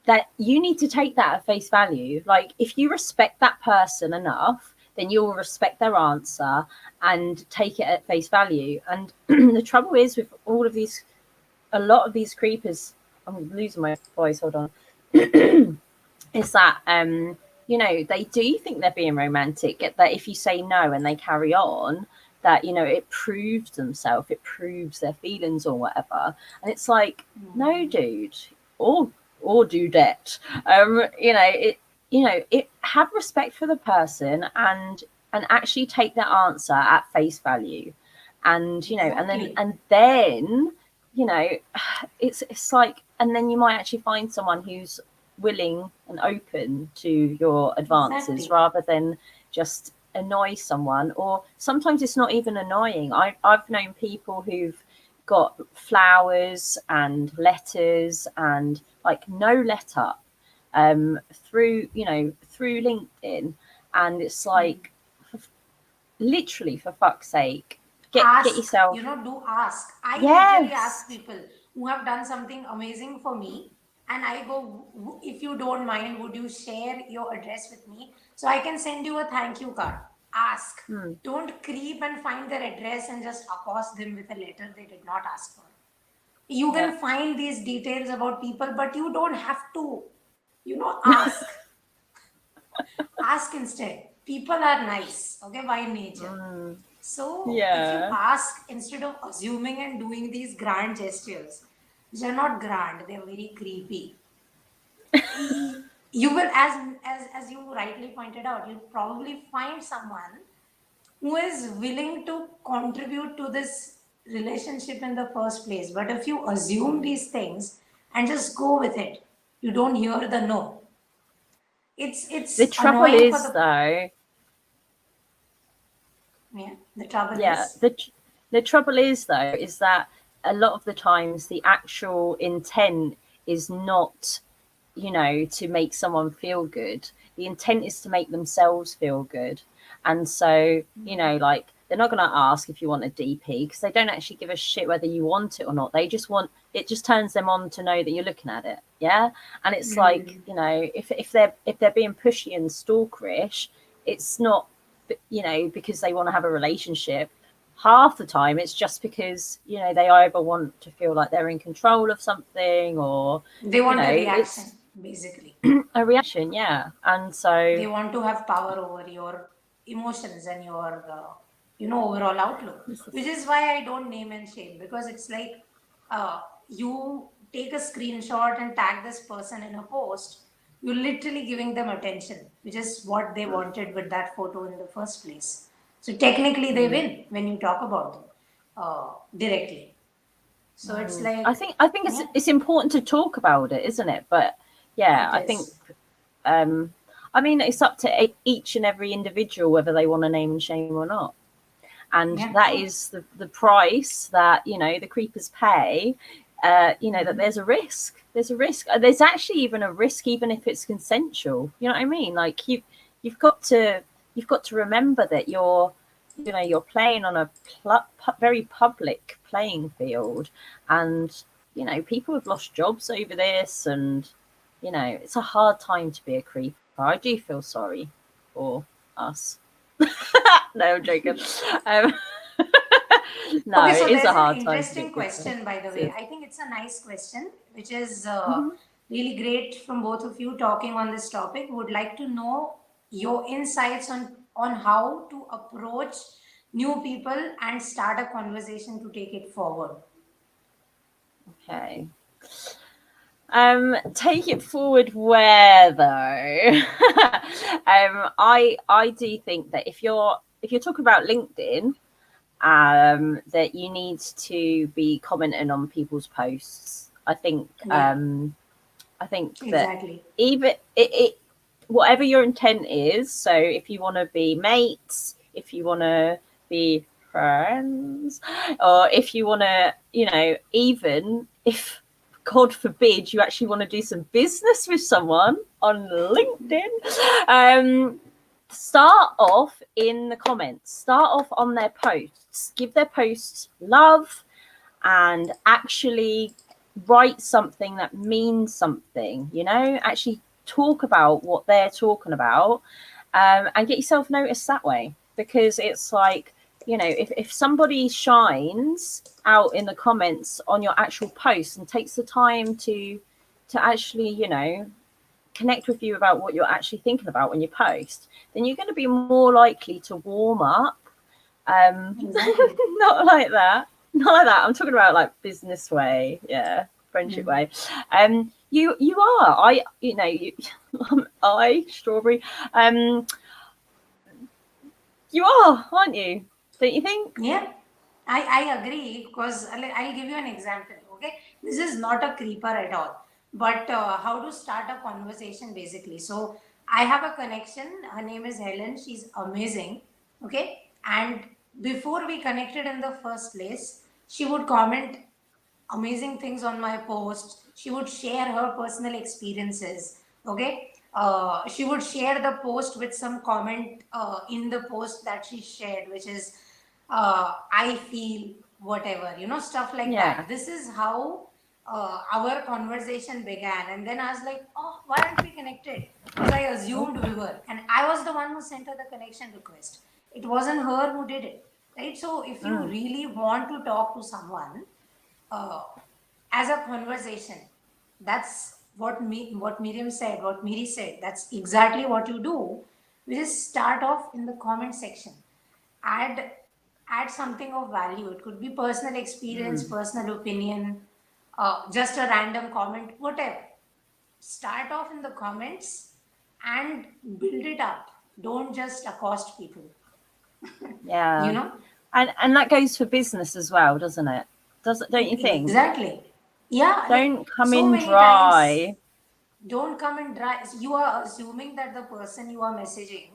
that you need to take that at face value. Like, if you respect that person enough, then you'll respect their answer and take it at face value. And the trouble is with all of these, a lot of these creepers, I'm losing my voice, hold on, is that, they do think they're being romantic, that if you say no and they carry on, that, it proves themselves, it proves their feelings or whatever. And it's like, no, dude, or dudette, it, have respect for the person, and actually take their answer at face value. And Exactly. and then you know it's like, and then you might actually find someone who's willing and open to your advances, Exactly. rather than just annoy someone. Or sometimes it's not even annoying. I've known people who've got flowers and letters and like no let up, through LinkedIn. And it's like, literally, for fuck's sake, get Ask, yourself. do ask. I literally ask Yes. people, who have done something amazing for me, and I go, if you don't mind, would you share your address with me so I can send you a thank you card? Ask. Hmm. Don't creep and find their address and just accost them with a letter they did not ask for. You Yeah. can find these details about people, but you don't have to, ask. Ask instead. People are nice, okay, by nature. Mm. So if you Yeah. ask instead of assuming and doing these grand gestures, which are not grand, they're very creepy. You will, as you rightly pointed out, you'll probably find someone who is willing to contribute to this relationship in the first place. But if you assume these things and just go with it, you don't hear the no. The It's trouble annoying for is, the, though, yeah. The trouble yeah, is, the trouble is, though, is that a lot of the times the actual intent is not, to make someone feel good. The intent is to make themselves feel good. And so, like, they're not going to ask if you want a DP because they don't actually give a shit whether you want it or not. They just want it, just turns them on to know that you're looking at it. Yeah. And it's like, mm, if they're being pushy and stalkerish, it's not, because they want to have a relationship. Half the time it's just because they either want to feel like they're in control of something, or they want a reaction, it's basically. a reaction, yeah. And so, They want to have power over your emotions and your, overall outlook. Which is why I don't name and shame, because it's like, you take a screenshot and tag this person in a post, you're literally giving them attention, which is what they wanted with that photo in the first place. So technically they mm, win when you talk about them directly. So it's I like, think I think it's yeah, it's important to talk about it, isn't it? But yeah, it I think is. um I mean, it's up to each and every individual whether they want to name and shame or not. And Yeah, that true. is the price that the creepers pay. That Mhm. there's a risk. There's actually even a risk, even if it's consensual. You know what I mean? Like, you've got to you've got to remember that you're playing on a very public playing field, and people have lost jobs over this, and it's a hard time to be a creeper. I do feel sorry for us. No, I'm joking. Um, no, Okay, it so is a there's an hard time to be a interesting creeper. question, by the way. So, I think it's a nice question, which is mhm. really great from both of you talking on this topic. Would like to know your insights on how to approach new people and start a conversation to take it forward. Okay. Take it forward where, though? I do think that if you're talking about LinkedIn, that you need to be commenting on people's posts. Yeah, I think that exactly. even it whatever your intent is. So if you want to be mates, if you want to be friends, or if you want to, even if, God forbid, you actually want to do some business with someone on LinkedIn, start off in the comments, start off on their posts, give their posts love, and actually write something that means something, actually talk about what they're talking about, and get yourself noticed that way. Because it's like, if somebody shines out in the comments on your actual post and takes the time to actually, connect with you about what you're actually thinking about when you post, then you're going to be more likely to warm up. Exactly. Not like that. Not like that. I'm talking about like business way, yeah, friendship Mm. way. You are. I strawberry. Um, you are, aren't you? Don't you think? Yeah, I agree, because I'll give you an example. Okay, this is not a creeper at all, but how to start a conversation basically. So I have a connection. Her name is Helen. She's amazing. Okay, and before we connected in the first place, she would comment amazing things on my post. She would share her personal experiences. Okay. She would share the post with some comment in the post that she shared, which is, I feel whatever, stuff like Yeah. that. This is how. our conversation began, and then I was like, oh, why aren't we connected? Because I assumed we were, and I was the one who sent her the connection request. It wasn't her who did it, right? So if you Mm. really want to talk to someone uh, as a conversation, that's what Miriam said, what Miri said. That's exactly what you do. We just start off in the comment section. Add add something of value. It could be personal experience, Mm. personal opinion, just a random comment, whatever. Start off in the comments and build it up. Don't just accost people. You Yeah. know? And that goes for business as well, doesn't it? Don't you think? Exactly. Yeah, like Don't come so in many times, dry. don't come and dry. You are assuming that the person you are messaging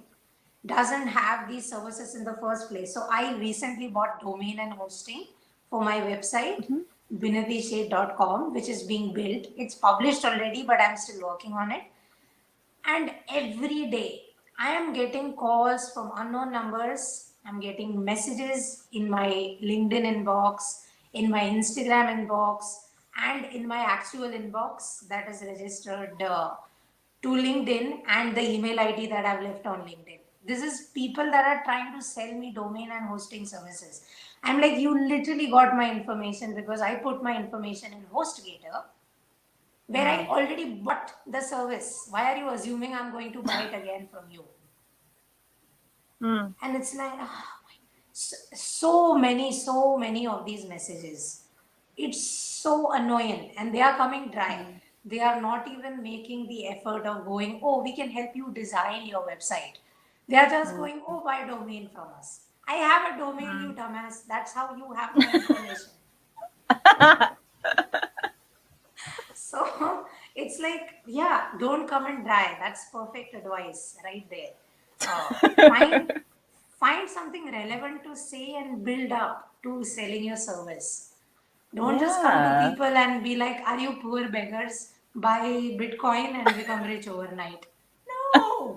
doesn't have these services in the first place. So I recently bought domain and hosting for my website, Mhm. binatishade.com, which is being built. It's published already, but I'm still working on it. And every day, I am getting calls from unknown numbers. I'm getting messages in my LinkedIn inbox, in my Instagram inbox, and in my actual inbox that is registered to LinkedIn and the email ID that I've left on LinkedIn. This is people that are trying to sell me domain and hosting services. I'm like, you literally got my information because I put my information in HostGator where I Mm. already bought the service. Why are you assuming I'm going to buy it again from you? Mm. And it's like, so many of these messages. It's so annoying, and they are coming dry. Mm. They are not even making the effort of going, oh, we can help you design your website. They are just Mm. going, oh, buy a domain from us. I have a domain, you Mm. dumbass. That's how you have my information. So it's like, yeah, don't come and dry. That's perfect advice right there. Uh, find find something relevant to say and build up to selling your service. Don't just come to Yeah. people and be like, "Are you poor beggars? Buy Bitcoin and become rich overnight." No.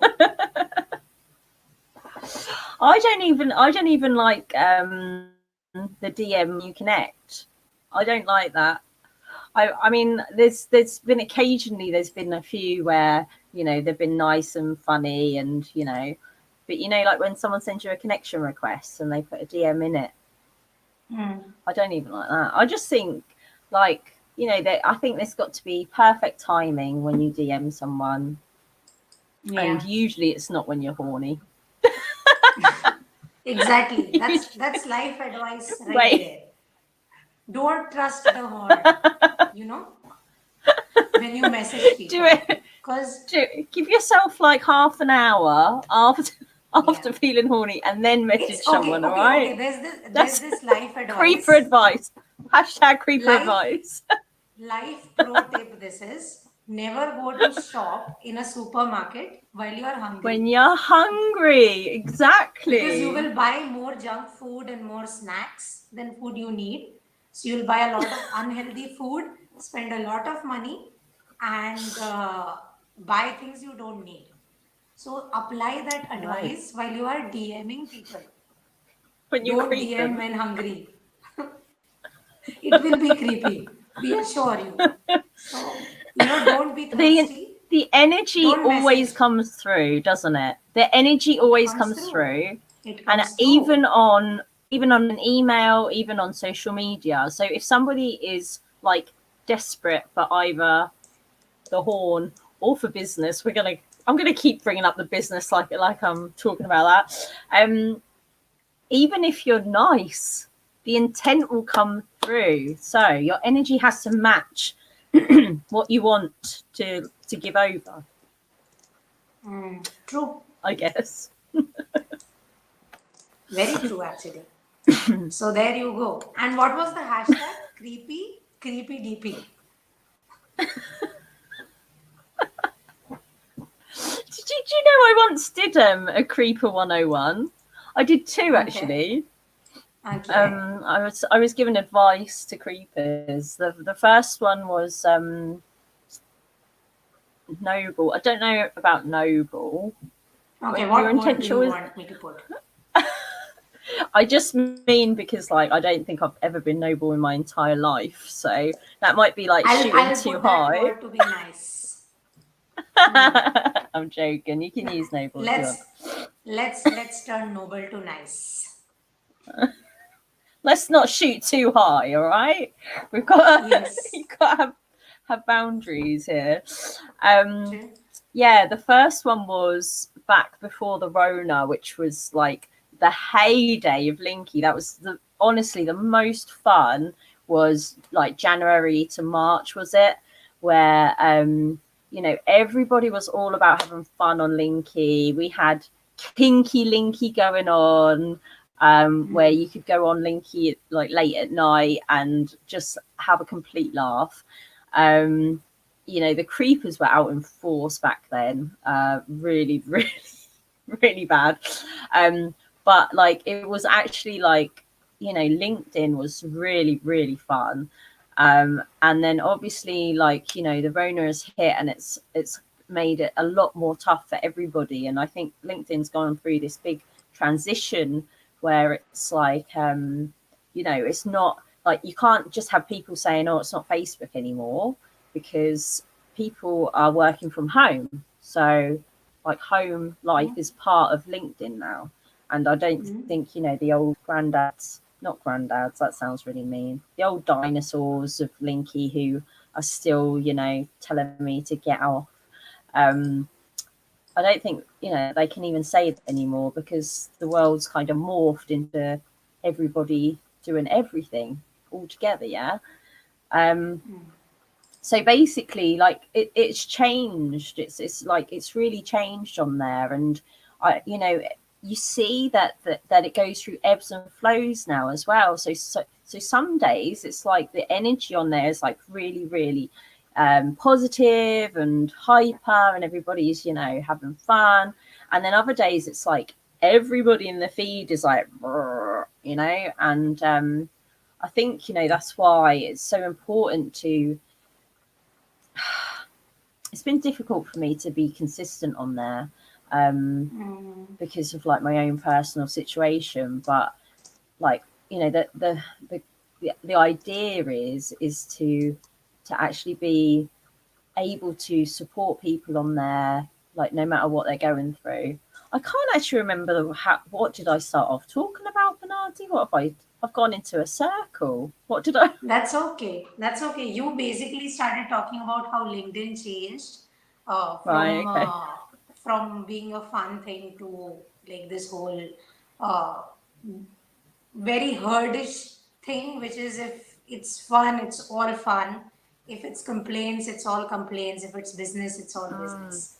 I don't even like the DM when you connect. I don't like that. I mean, there's been occasionally there's been a few where they've been nice and funny but like when someone sends you a connection request and they put a DM in it, Hmm. I don't even like that. I just think that I think there's got to be perfect timing when you DM someone, and Yeah. usually it's not when you're horny. Exactly. That's Usually- that's life advice right Wait, there. Don't trust the horn. You know, when you message do people, it. because Give yourself like half an hour after yeah. after feeling horny, and then It's message okay, someone. All okay, okay. right, There's that's this life creeper advice. advice. Hashtag creeper Life advice. life pro tip this is never go to shop in a supermarket while you are When hungry. you're hungry, Because you exactly. will buy more junk food and more snacks than food you need. So you'll buy a lot of unhealthy food, spend a lot of money, and buy things you don't need. So apply that Right. advice while you are DMing people. When you Don't creep DM them. when hungry. It will be creepy. We assure you. So, don't be the thirsty. the energy Don't always message. comes through, doesn't it? The energy It always comes comes through. through, It and comes through. even on an email, even on social media. So if somebody is like desperate for either the horn or for business, I'm gonna keep bringing up the business like I'm talking about that. Even if you're nice, the intent will come through. So your energy has to match what you want to give over, True. I guess. Very true, actually. So there you go. And what was the hashtag? Creepy, creepy DP. Did you know I once did a Creeper 101? I did two Okay. actually. Okay. I was given advice to creepers. The first one was noble. I don't know about noble. Okay. When your What word do intention you was want me to put? I just mean because like I don't think I've ever been noble in my entire life, so that might be like shooting I'll too put that high. word to be nice. Hmm. I'm joking. You can N- use noble if you want. Let's let's turn noble to nice. Let's not shoot too high, all right? We've got to, Yes. you've got to have boundaries here. Um, True. yeah, the first one was back before the Rona, which was like the heyday of Linky. That was the honestly the most fun was like January to March, was it? Where everybody was all about having fun on Linky. We had kinky Linky going on, where Hmm. you could go on Linky like late at night and just have a complete laugh. Um, the creepers were out in force back then, really, really, really bad. But like it was actually like LinkedIn was really, really fun. And then obviously like the Rona has hit, and it's made it a lot more tough for everybody. And I think LinkedIn's gone through this big transition where it's like it's not like you can't just have people saying, oh, it's not Facebook anymore, because people are working from home. So like home life is part of LinkedIn now. And I don't Hmm. think, the old granddads, not granddads, that sounds really mean. The old dinosaurs of Linky who are still, telling me to get off. Um, I don't think, they can even say that anymore, because the world's kind of morphed into everybody doing everything all together, yeah? Um, so basically like it's changed, it's like it's really changed on there. And you see that it goes through ebbs and flows now as well. So some days it's like the energy on there is like really, really positive and hyper, and everybody's having fun. And then other days it's like everybody in the feed is like and I think that's why it's so important to it's been difficult for me to be consistent on there, Hmm. because of like my own personal situation. But like the idea is to actually be able to support people on there, like no matter what they're going through. I can't actually remember what did I start off talking about, Bernardi. What have I've gone into a circle. What did I? That's okay. That's okay. You basically started talking about how LinkedIn changed uh, Right, from okay. uh, from being a fun thing to like this whole uh, very herdish thing, which is if it's fun, it's all fun. If it's complaints, it's all complaints. If it's business, it's all business.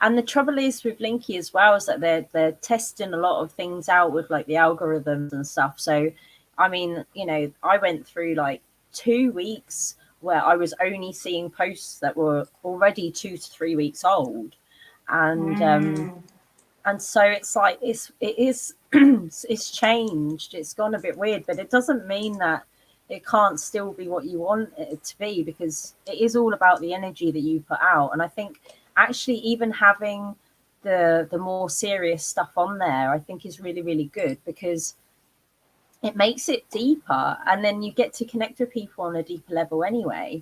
And the trouble is with Linky as well is that they're testing a lot of things out with like the algorithms and stuff. So, I mean, I went through like 2 weeks where I was only seeing posts that were already 2 to 3 weeks old, and Mm. so it's like it is it's changed. It's gone a bit weird, but it doesn't mean that it can't still be what you want it to be, because it is all about the energy that you put out. And I think actually even having the more serious stuff on there, I think is really, really good, because it makes it deeper, and then you get to connect with people on a deeper level anyway.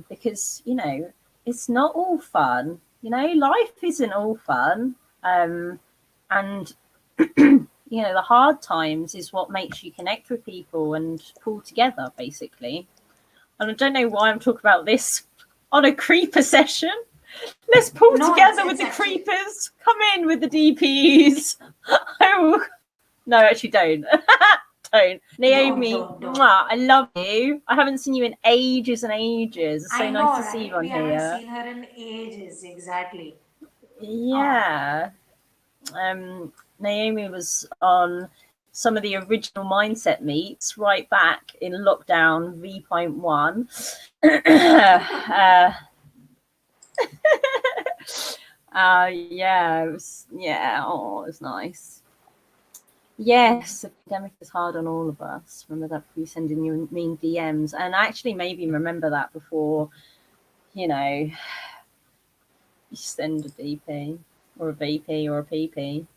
Because it's not all fun. Life isn't all fun. And the hard times is what makes you connect with people and pull together, basically. And I don't know why I'm talking about this on a creeper session. Let's pull No, together with it's the actually creepers. Come in with the DPs. Oh, no, actually don't. Don't. Naomi, don't. mwah, I love you. I haven't seen you in ages and ages. It's so I nice know, to see you right? on We haven't here. seen her in ages. Exactly. Oh. Yeah. Naomi was on some of the original mindset meets right back in lockdown V.1. Yeah, it was nice. Yes, the pandemic is hard on all of us. Remember that we sending you mean DMs, and actually maybe remember that before you send a DP or a VP or a PP.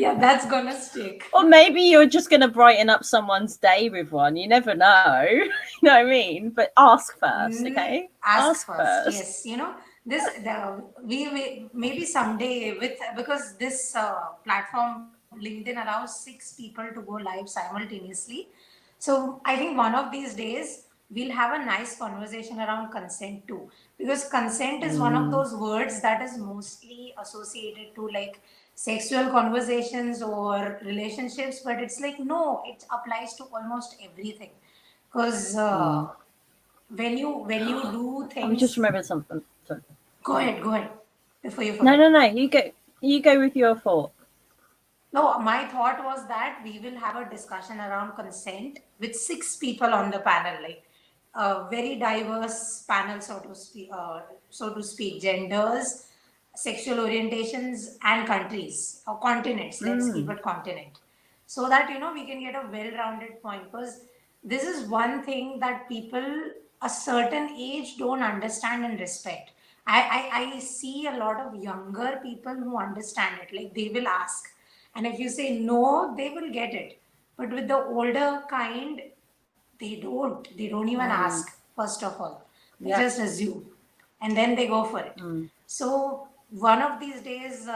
Yeah, that's gonna stick. Or maybe you're just going to brighten up someone's day with one. You never know. You know what I mean? But ask first, okay? Ask Ask first. first. Yes, this we may, maybe someday with because this platform LinkedIn allows 6 people to go live simultaneously. So I think one of these days we'll have a nice conversation around consent too, because consent is one of Mm, those words that is mostly associated to like sexual conversations or relationships, but it's like no, it applies to almost everything because mm. when you do I just things. remembered something. Sorry. Go ahead before you No, no, forget. no. You go. You go with your thought. No, my thought was that we will have a discussion around consent with 6 people on the panel, like a very diverse panel, so to speak, genders, sexual orientations, and countries or continents. Let's keep Mm, it continent, so that we can get a well-rounded point. Because this is one thing that people a certain age don't understand and respect. I see a lot of younger people who understand it. Like they will ask, and if you say no, they will get it. But with the older kind, they don't even mm. ask, first of all. They Yeah. just assume. And then they go for it. Mm. So one of these days,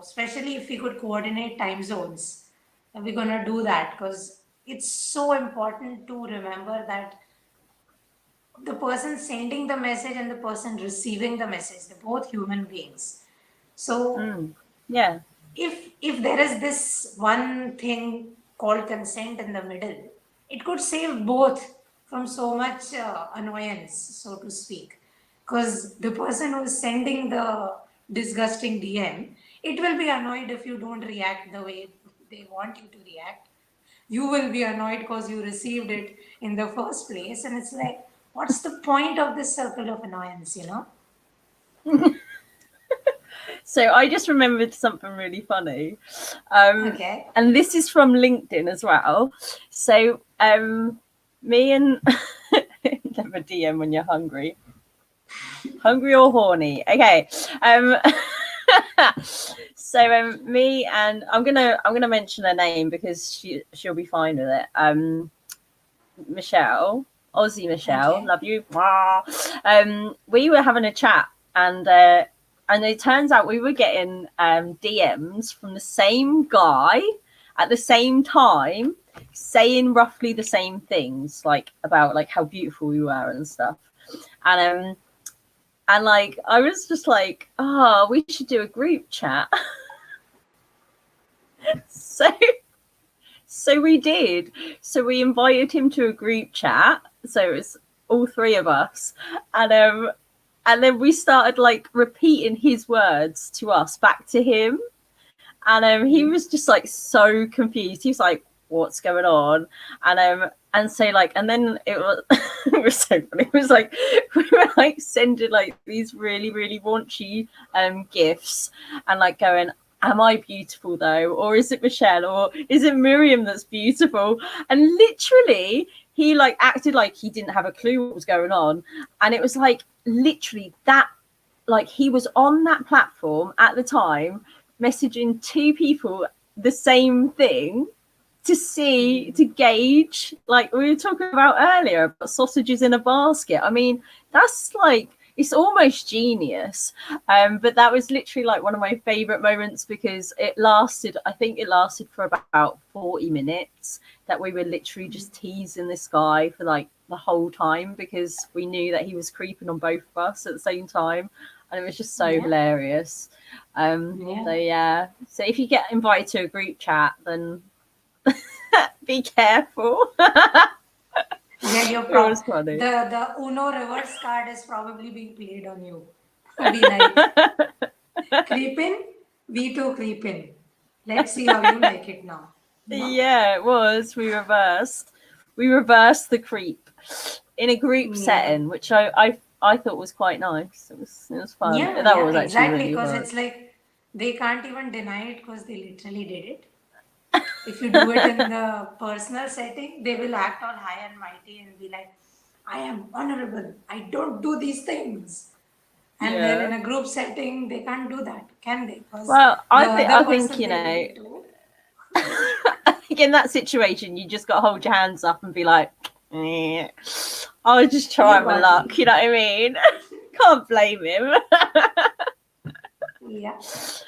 especially if we could coordinate time zones, we're gonna do that because it's so important to remember that the person sending the message and the person receiving the message, they're both human beings. So Mm. Yeah. if there is this one thing called consent in the middle, it could save both from so much annoyance, so to speak. Because the person who is sending the disgusting DM, it will be annoyed if you don't react the way they want you to react. You will be annoyed because you received it in the first place, and it's like, what's the point of this circle of annoyance? So I just remembered something really funny. Um, Okay. and this is from LinkedIn as well. So me and never DM when you're hungry. Hungry or horny. Okay. Um so me and I'm gonna mention her name because she'll be fine with it. Michelle, Aussie Michelle, Okay. love you. We were having a chat, and it turns out we were getting DMs from the same guy at the same time, saying roughly the same things, like about like how beautiful we were and stuff. And like I was just like, oh, we should do a group chat. so So we did. So we invited him to a group chat. So it was all three of us, and then we started like repeating his words to us back to him, and he was just like so confused. He was like, "What's going on?" And so like, and then it was it was so funny. It was like we were like sending like these really raunchy gifts, and like going, am I beautiful though? Or is it Michelle? Or is it Miriam that's beautiful? And literally, he like acted like he didn't have a clue what was going on. And it was like literally that, like he was on that platform at the time, messaging two people the same thing to see, to gauge, like we were talking about earlier about sausages in a basket. I mean, that's like, it's almost genius. But that was literally like one of my favorite moments because it lasted, I think it lasted for about 40 minutes, that we were literally just teasing this guy for like the whole time because we knew that he was creeping on both of us at the same time, and it was just so Yeah. hilarious. So Yeah. yeah, so if you get invited to a group chat, then be careful. Yeah, It was funny. the Uno reverse card is probably being played on you. Be like, creep in, we too creep in. Let's see how you like it now. No? Yeah, it was. We reversed the creep in a group Yeah. setting, which I thought was quite nice. It was fun. Yeah, That yeah, was actually exactly. really Because fun. it's like they can't even deny it because they literally did it. If you do it in the personal setting, they will act all high and mighty and be like, I am honorable. I don't do these things. And then in Yeah. a group setting, they can't do that, can they? Because Well, the I other think, person you they know, relate to. I think in that situation, you just got to hold your hands up and be like, eh, I'll just try You my got luck. me. You know what I mean? Can't blame him. Yeah,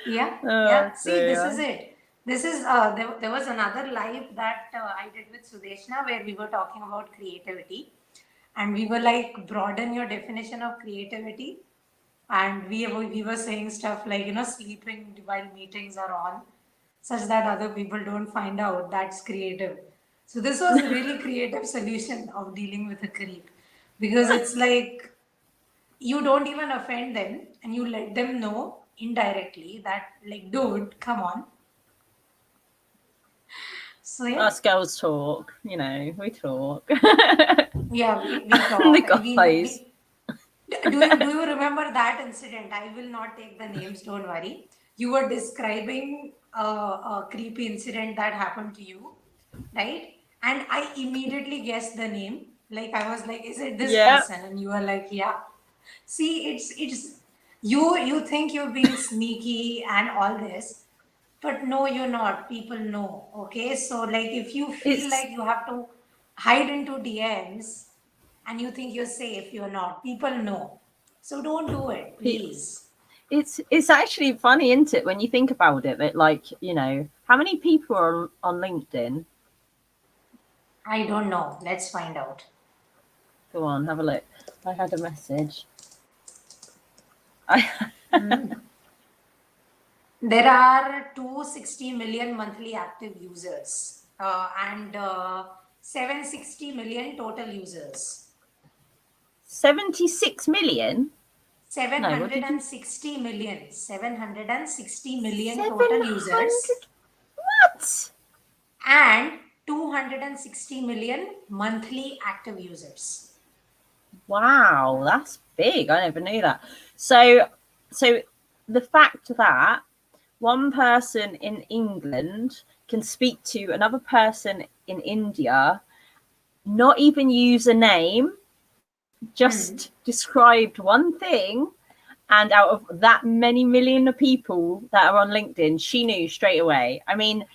yeah, Oh yeah. See, this is dear. it. This is there was another live that I did with Sudeshna where we were talking about creativity, and we were like, broaden your definition of creativity, and we were saying stuff like, sleeping while meetings are on, such that other people don't find out. That's creative. So this was a really creative solution of dealing with a creep, because it's like you don't even offend them and you let them know indirectly that, like, dude, come on. So yeah, Us girls talk, you know, we talk. yeah, we And the talk, and guys. do you remember that incident? I will not take the names, don't worry. You were describing a creepy incident that happened to you, right? And I immediately guessed the name. Like, I was like, is it this Yeah. person? And you were like, yeah. See, it's you think you're being sneaky and all this, but no, you're not. People know. Okay. So, like, if you feel It's like you have to hide into DMs and you think you're safe, you're not. People know. So don't do it, please. it's actually funny, isn't it, when you think about it, that like, you know, how many people are on LinkedIn? I don't know. Let's find out. Go on, have a look. I had a message. I There are 260 million monthly active users and 760 million total users. 76 million? No, what did you 760 million. 760 million total users 700? What? and 260 million monthly active users. Wow, that's big. I never knew that. So the fact that one person in England can speak to another person in India, not even use a name, just Hmm. described one thing, and out of that many million of people that are on LinkedIn, she knew straight away. I mean,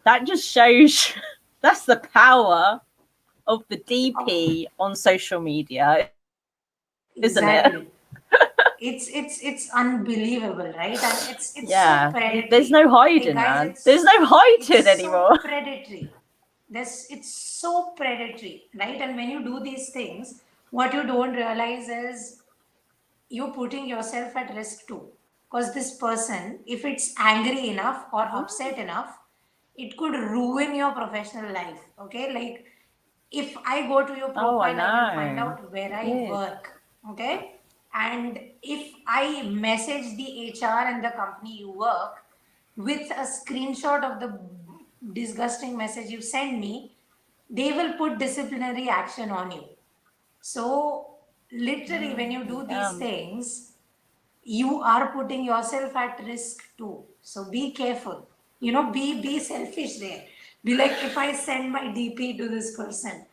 that just shows that's the power of the Oh, DP on social media, isn't it? exactly. It's unbelievable, right? And it's Yeah, so there's no predatory. hiding, Hey guys, man. There's no hiding it's anymore. so predatory. It's so predatory, right? And when you do these things, what you don't realize is you're putting yourself at risk too. Because this person, if it's angry enough or upset enough, it could ruin your professional life. Okay, like, if I go to your Oh, I profile, I will find know. out where It I did. work. Okay. And if I message the HR and the company you work with a screenshot of the disgusting message you send me, they will put disciplinary action on you. So, literally, when you do these Yeah. things, you are putting yourself at risk too. So be careful. Be selfish there. Be like, if I send my DP to this person,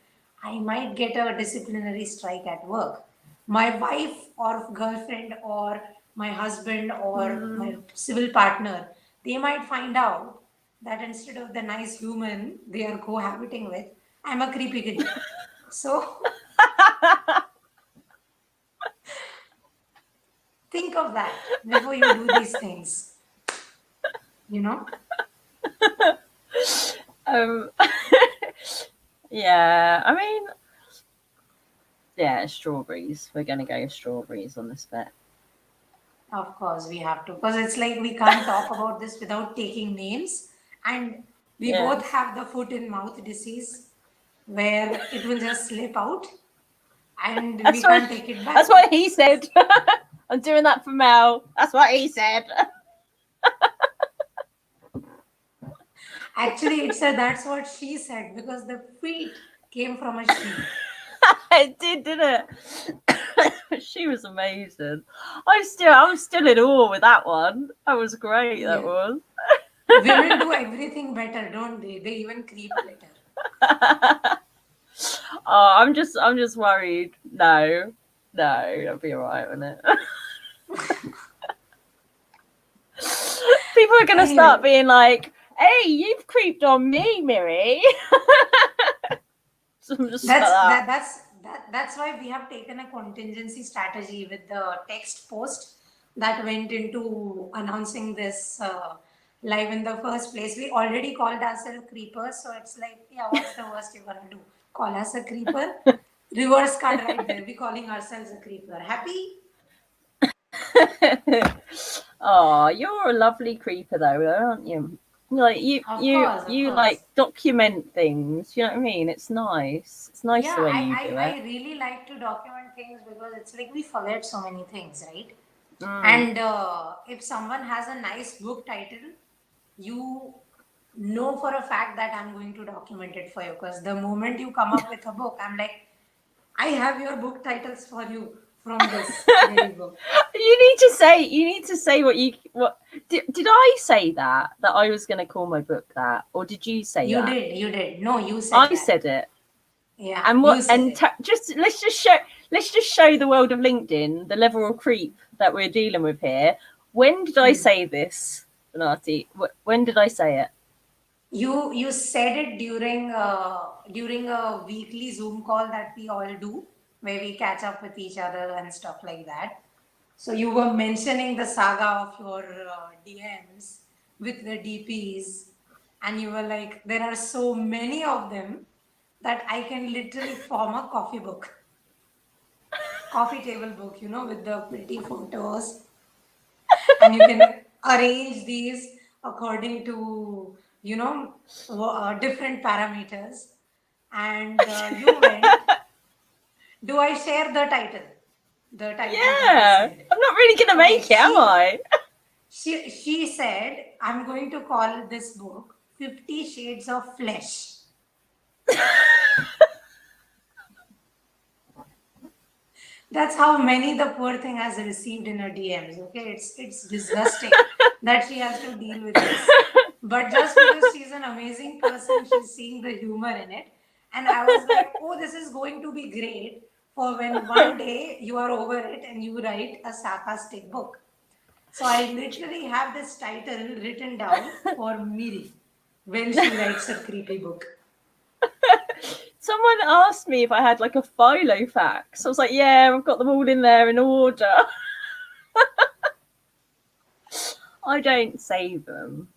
I might get a disciplinary strike at work. My wife or girlfriend or my husband or my civil partner, they might find out that instead of the nice human they are cohabiting with, I'm a creepy creep. So think of that before you do these things, you know? Um, yeah, I mean, yeah, strawberries. We're going to go strawberries on this bet. Of course, we have to, because it's like we can't talk about this without taking names. And we both Yes. have the foot and mouth disease where it will just slip out and That's we what, can't take it that's back. what he said. I'm doing that for Mel. That's what he said. Actually, it's a that's what she said because the feet came from a she. It did, didn't it? She was amazing. I'm still in awe with that one. That was great. That Yeah. was. Women do everything better, don't they? They even creep better. Oh, I'm just worried. No, no, it'll be alright, won't it? are going to start Anyway, being like, hey, you've creeped on me, Miri. Something just like that. that's why we have taken a contingency strategy with the text post that went into announcing this live in the first place. We already called ourselves creepers, so it's like, yeah, what's the worst you're gonna do? Call us a creeper? Reverse card right there. We calling ourselves a creeper. Happy? Oh, you're a lovely creeper though, aren't you? Like Of you like course. document things. You know what I mean? It's nice. It's nice Yeah, the way you do it. I really like to document things because it's like we forget so many things, right? Mm. And if someone has a nice book title, you know for a fact that I'm going to document it for you. Because the moment you come up with a book, I'm like, I have your book titles for you from this very book. You need to say what did I say that I was going to call my book that, or did you say that? You did. No, you said I that. said it. Yeah, And you what said and it. just let's just show the world of LinkedIn the level of creep that we're dealing with here. When did I Hmm. say this, Benati? When did I say it? You said it during a weekly Zoom call that we all do, where we catch up with each other and stuff like that. So you were mentioning the saga of your DMs with the DPs, and you were like, there are so many of them that I can literally form a coffee table book, with the pretty photos, and you can arrange these according to, different parameters. And you went, do I share the title? The title that you Yeah, said. I'm not really going to Okay, make it, am I? she said, I'm going to call this book 50 Shades of Flesh. That's how many the poor thing has received in her DMs. Okay, it's disgusting that she has to deal with this. But just because she's an amazing person, she's seeing the humor in it. And I was like, oh, this is going to be great for when one day you are over it and you write a sarcastic book. So I literally have this title written down for Miri when she writes a creepy book. Someone asked me if I had like a philo fax. I was like, yeah, I've got them all in there in order. I don't save them.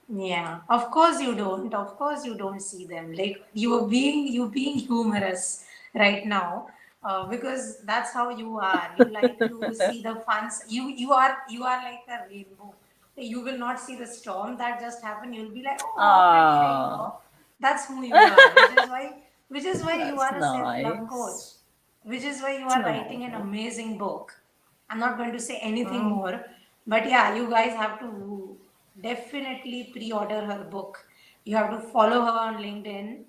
Yeah, of course you don't. Of course you don't see them. Like you being humorous right now, because that's how you are. You like to see the fun. You are like a rainbow. You will not see the storm that just happened. You'll be like, oh, pretty Ah, rainbow. That's who you are. Which is why you that's are a self love coach. nice. Which is why you are writing an No. amazing book. I'm not going to say anything Mm. more, but yeah, you guys have to definitely pre-order her book. You have to follow her on LinkedIn,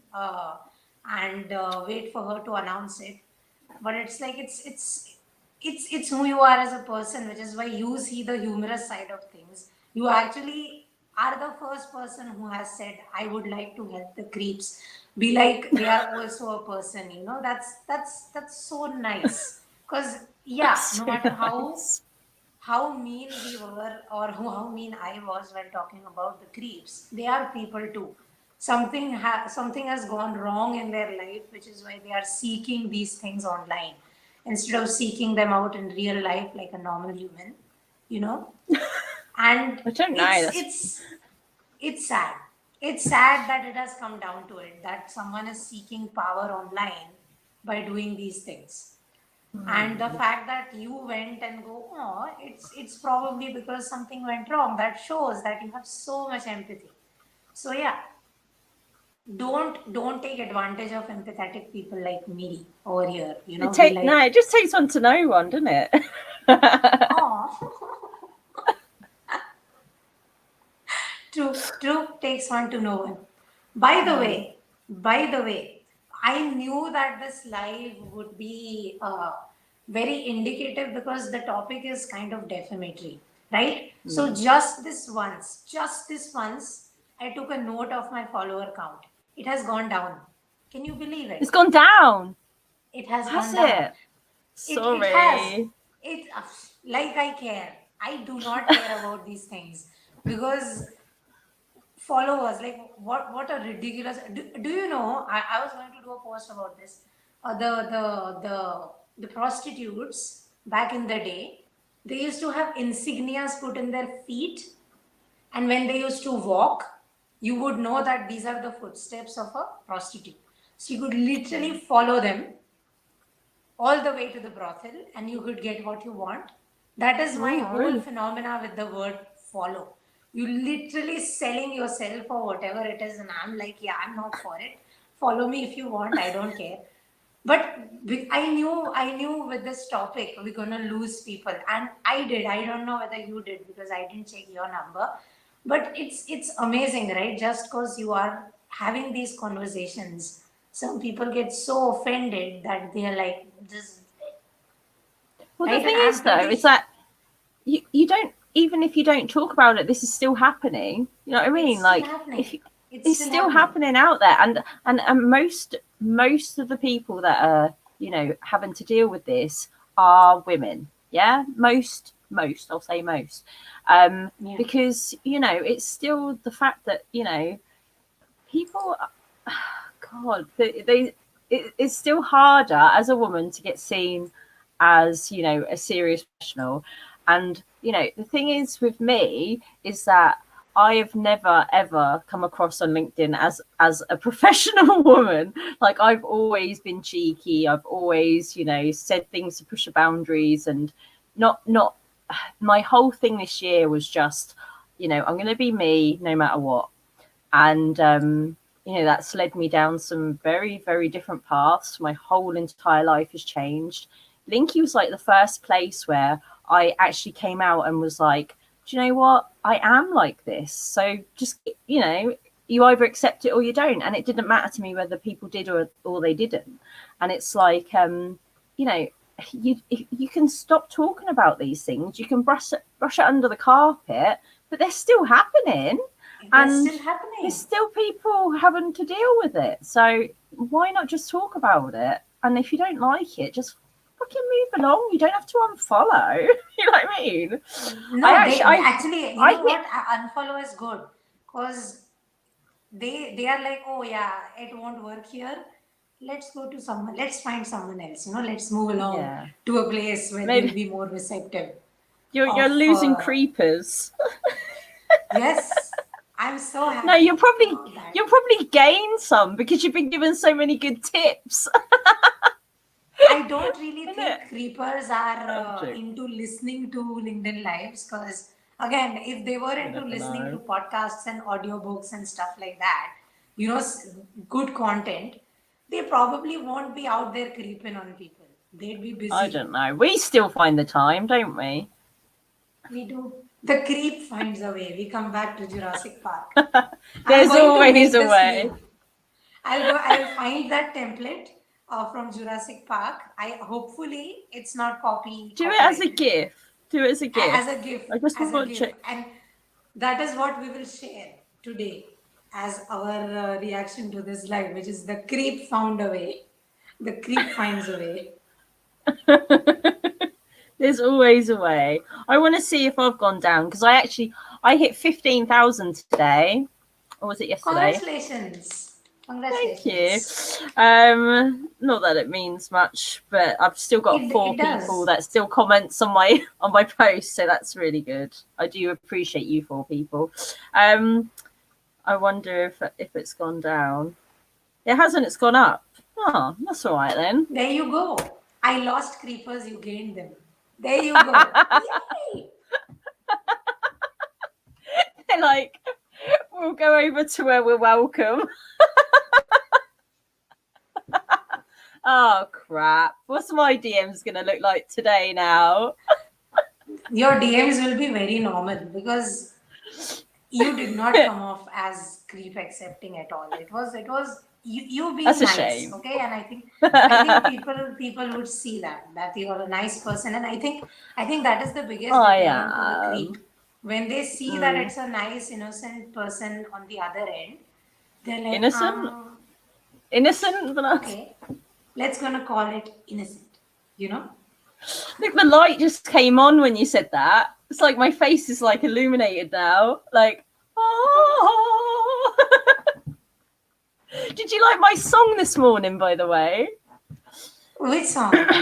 and wait for her to announce it. But it's like it's who you are as a person, which is why you see the humorous side of things. You actually are the first person who has said, I would like to help the creeps be like they are also a person. That's so nice. Because yeah, That's no so matter nice. how mean we were, or how mean I was while talking about the creeps, they are people too. Something has gone wrong in their life, which is why they are seeking these things online instead of seeking them out in real life like a normal human, you know. And I don't know. it's sad. It's sad that it has come down to it, that someone is seeking power online by doing these things. And the fact that you went and go, oh, it's probably because something went wrong. That shows that you have so much empathy. So yeah, don't take advantage of empathetic people like me over here. Be like, It just takes one to know one, doesn't it? oh, true takes one to know one. By the way, I knew that this live would be very indicative because the topic is kind of defamatory, right? So Mm. just this once, I took a note of my follower count. It has gone down. Can you believe It's it? gone down. It has Has gone down. it? It has. Sorry. It like I care. I do not care about these things because followers, like what a ridiculous. Do you know? I was going to do a post about this. The prostitutes back in the day, they used to have insignias put in their feet, and when they used to walk, you would know that these are the footsteps of a prostitute. So you could literally follow them all the way to the brothel and you could get what you want. That is my Oh, whole really? phenomena with the word follow. You literally selling yourself or whatever it is, and I'm like, yeah, I'm not for it. Follow me if you want, I don't care. But I knew with this topic we're gonna lose people, and I did. I don't know whether you did because I didn't check your number, but it's amazing, right? Just because you are having these conversations, some people get so offended that they're like, this, Well, the right? And thing I'm is, though, pretty is that you don't, even if you don't talk about it, this is still happening. You know what I it's mean? still Like, happening. if you, It's it's still still happening. happening out there, and most of the people that are, you know, having to deal with this are women. Yeah, most I'll say most, Yeah. because you know it's still the fact that you know people, God, it's still harder as a woman to get seen as, you know, a serious professional. And, you know, the thing is with me is that I have never ever come across on LinkedIn as a professional woman. Like I've always been cheeky. I've always, you know, said things to push the boundaries and not my whole thing this year was just, you know, I'm gonna be me no matter what. And you know that's led me down some very different paths. My whole entire life has changed. Linky was like the first place where I actually came out and was like, do you know what, I am like this, so just, you know, you either accept it or you don't. And it didn't matter to me whether people did or they didn't. And it's like, you know, you can stop talking about these things, you can brush it under the carpet, but they're still happening. They're And still there's happening. still people having to deal with it. So why not just talk about it? And if you don't like it, just fucking move along. You don't have to unfollow. You know what I mean? I No, actually, they actually, you I know hit. what? Unfollow is good because they are like, oh yeah, it won't work here. Let's go to someone. Let's find someone else. Let's move along Yeah, to a place where they'll maybe be more receptive. you're Of losing creepers. yes, I'm so No, happy about that. you'll probably gain some because you've been given so many good tips. I don't really Isn't it? think creepers are I'm joking. into listening to LinkedIn Lives because, again, if they were You into never listening to know. podcasts and audiobooks and stuff like that, good content, they probably won't be out there creeping on people. They'd be I busy. don't know. We still find the time, don't we? We do. The creep finds a way. We come back to Jurassic Park. I'm There's going to always make a this way. meme. I'll find that template from Jurassic Park. I hopefully it's not Do it as a copyrighted. gift. Do it as a As gift. a gift, I just as a want gift, to. and that is what we will share today as our reaction to this live, which is the creep found a way. The creep finds a way. There's always a way. I want to see if I've gone down because I hit 15,000 today, or was it yesterday? Congratulations! Thank you. Congratulations! Not that it means much, but I've still got four It people does. that still comments on my on my post, so that's really good. I do appreciate you four people. Um, I wonder if it's gone down. It hasn't. It's gone up. Oh, that's all right then. There you go. I lost creepers, you gained them. There you go. Yay! They're like, we'll go over to where we're welcome. Oh crap! What's my DMs gonna look like today now? Your DMs will be very normal because you did not come off as creep accepting at all. It was you being That's a nice, shame. okay? And I think people would see that you are a nice person, and I think that is the biggest I deterrent to the creep. am. When they see that Mm. it's a nice innocent person on the other end, they're like, Innocent, innocent, but okay, let's gonna call it innocent, you know? look, the light just came on when you said that. It's like my face is like illuminated now. Like, oh. Did you like my song this morning, by the way? Which song?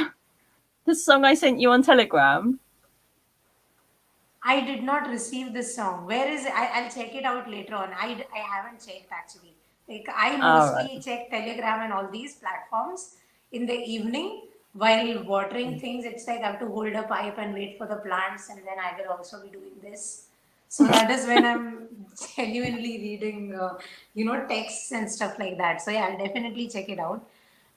The song I sent you on Telegram. I did not receive this song. Where is it? I'll check it out later on. I haven't checked actually. Like I All right. mostly check Telegram and all these platforms in the evening while watering things. It's like I have to hold a pipe and wait for the plants, and then I will also be doing this. So that is when I'm genuinely reading, texts and stuff like that. So yeah, I'll definitely check it out.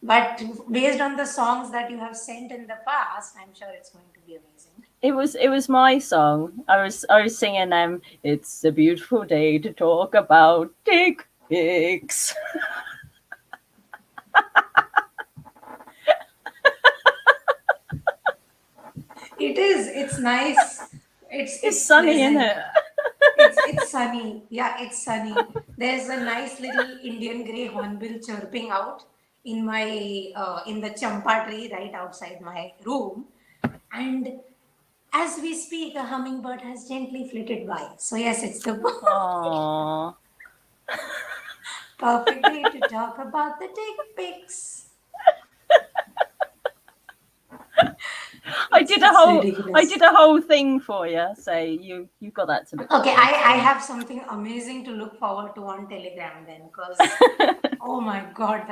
But based on the songs that you have sent in the past, I'm sure it's going to be amazing. It was my song. I was singing it's a beautiful day to talk about dick pics. It is. It's nice. It's It's it's sunny, isn't pleasant. it? It's sunny. Yeah, it's sunny. There's a nice little Indian grey hornbill chirping out in my in the champa tree right outside my room, and as we speak, a hummingbird has gently flitted by. So yes, it's the Aww. perfect day to talk about the dick pics. I It's did a it's whole I ridiculous. did a whole thing for you, so you got that to look Okay, forward I to. have something amazing to look forward to on Telegram then, because oh my God,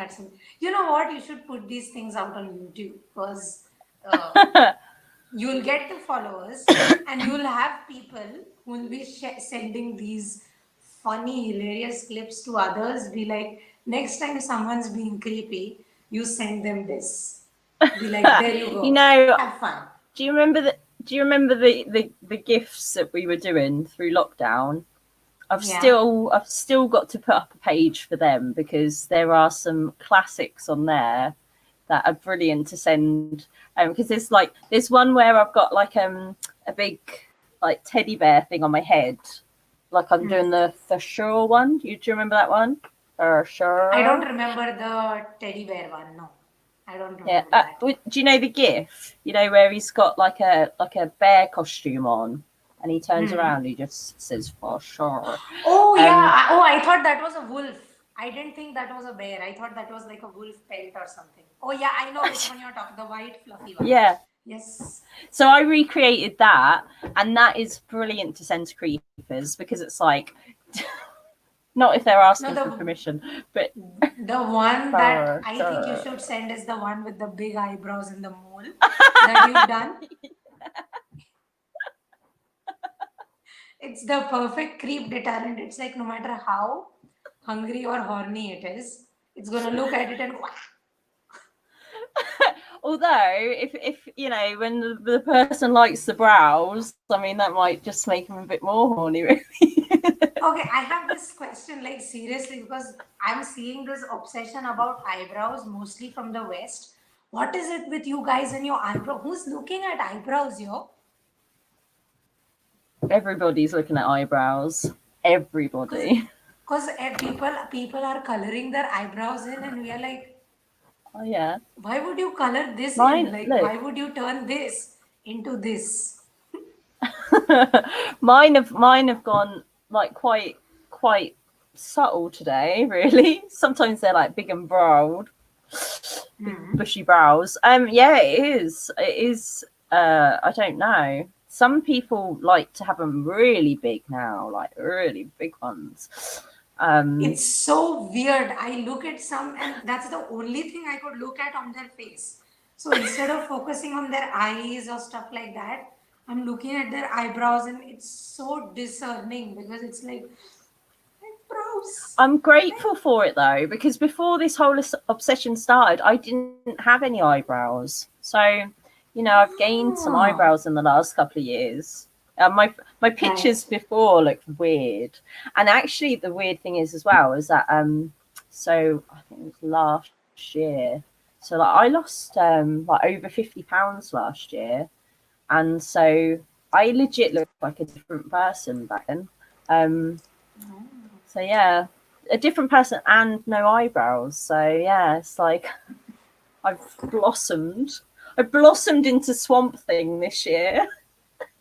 you know what? You should put these things out on YouTube because uh, you'll get the followers and you'll have people who will be sending these funny, hilarious clips to others. Be like, next time someone's being creepy, you send them this. Be like, there you You go. know, Have fun. do you remember the gifts that we were doing through lockdown? I've Yeah. still I've still got to put up a page for them because there are some classics on there that are brilliant to send. Because there's one where I've got like a big like teddy bear thing on my head, like I'm Hmm. doing the sure one. Do you remember that one? For I don't sure. remember the teddy bear one. No, I don't Yeah. remember that. Do you know the GIF? You know where he's got like a bear costume on, and he turns Hmm. around. He just says for sure. Oh yeah. Um. Oh, I thought that was a wolf. I didn't think that was a bear. I thought that was like a wolf pelt or something. Oh yeah, I know which one you're talking. The white fluffy one. Yeah. Yes. So I recreated that, and that is brilliant to send to creepers because it's like, not if they're No, asking for the permission, but the one that for I think you sure. should send is the one with the big eyebrows and the mole that you've done. It's the perfect creep deterrent. It's like no matter how hungry or horny it is, it's gonna look at it and go, Although, if you know, when the person likes the brows, I mean, that might just make them a bit more horny, really. okay, I have this question like seriously because I'm seeing this obsession about eyebrows mostly from the West. What is it with you guys and your eyebrow? Who's looking at eyebrows, yo? Everybody's looking at eyebrows. Because Everybody. people are coloring their eyebrows in, and we are like, Oh yeah. why would you color this in? Mine. Like, Look. why would you turn this into this? mine have gone like quite subtle today. Really. Sometimes they're like big and broad, big Hmm. bushy brows. Yeah, it is. It is. I don't know. Some people like to have them really big now, like really big ones. Um, It's so weird. I look at some, and that's the only thing I could look at on their face. So instead of focusing on their eyes or stuff like that, I'm looking at their eyebrows, and it's so discerning because it's like eyebrows. I'm grateful for it though, because before this whole obsession started, I didn't have any eyebrows. So, I've gained some Ah, eyebrows in the last couple of years. My pictures right. before looked weird, and actually the weird thing is as well is that so I think it was last year. So like I lost like over £50 last year, and so I legit looked like a different person back then. Um, so yeah, a different person and no eyebrows. So yeah, it's like I've blossomed. I blossomed into Swamp Thing this year.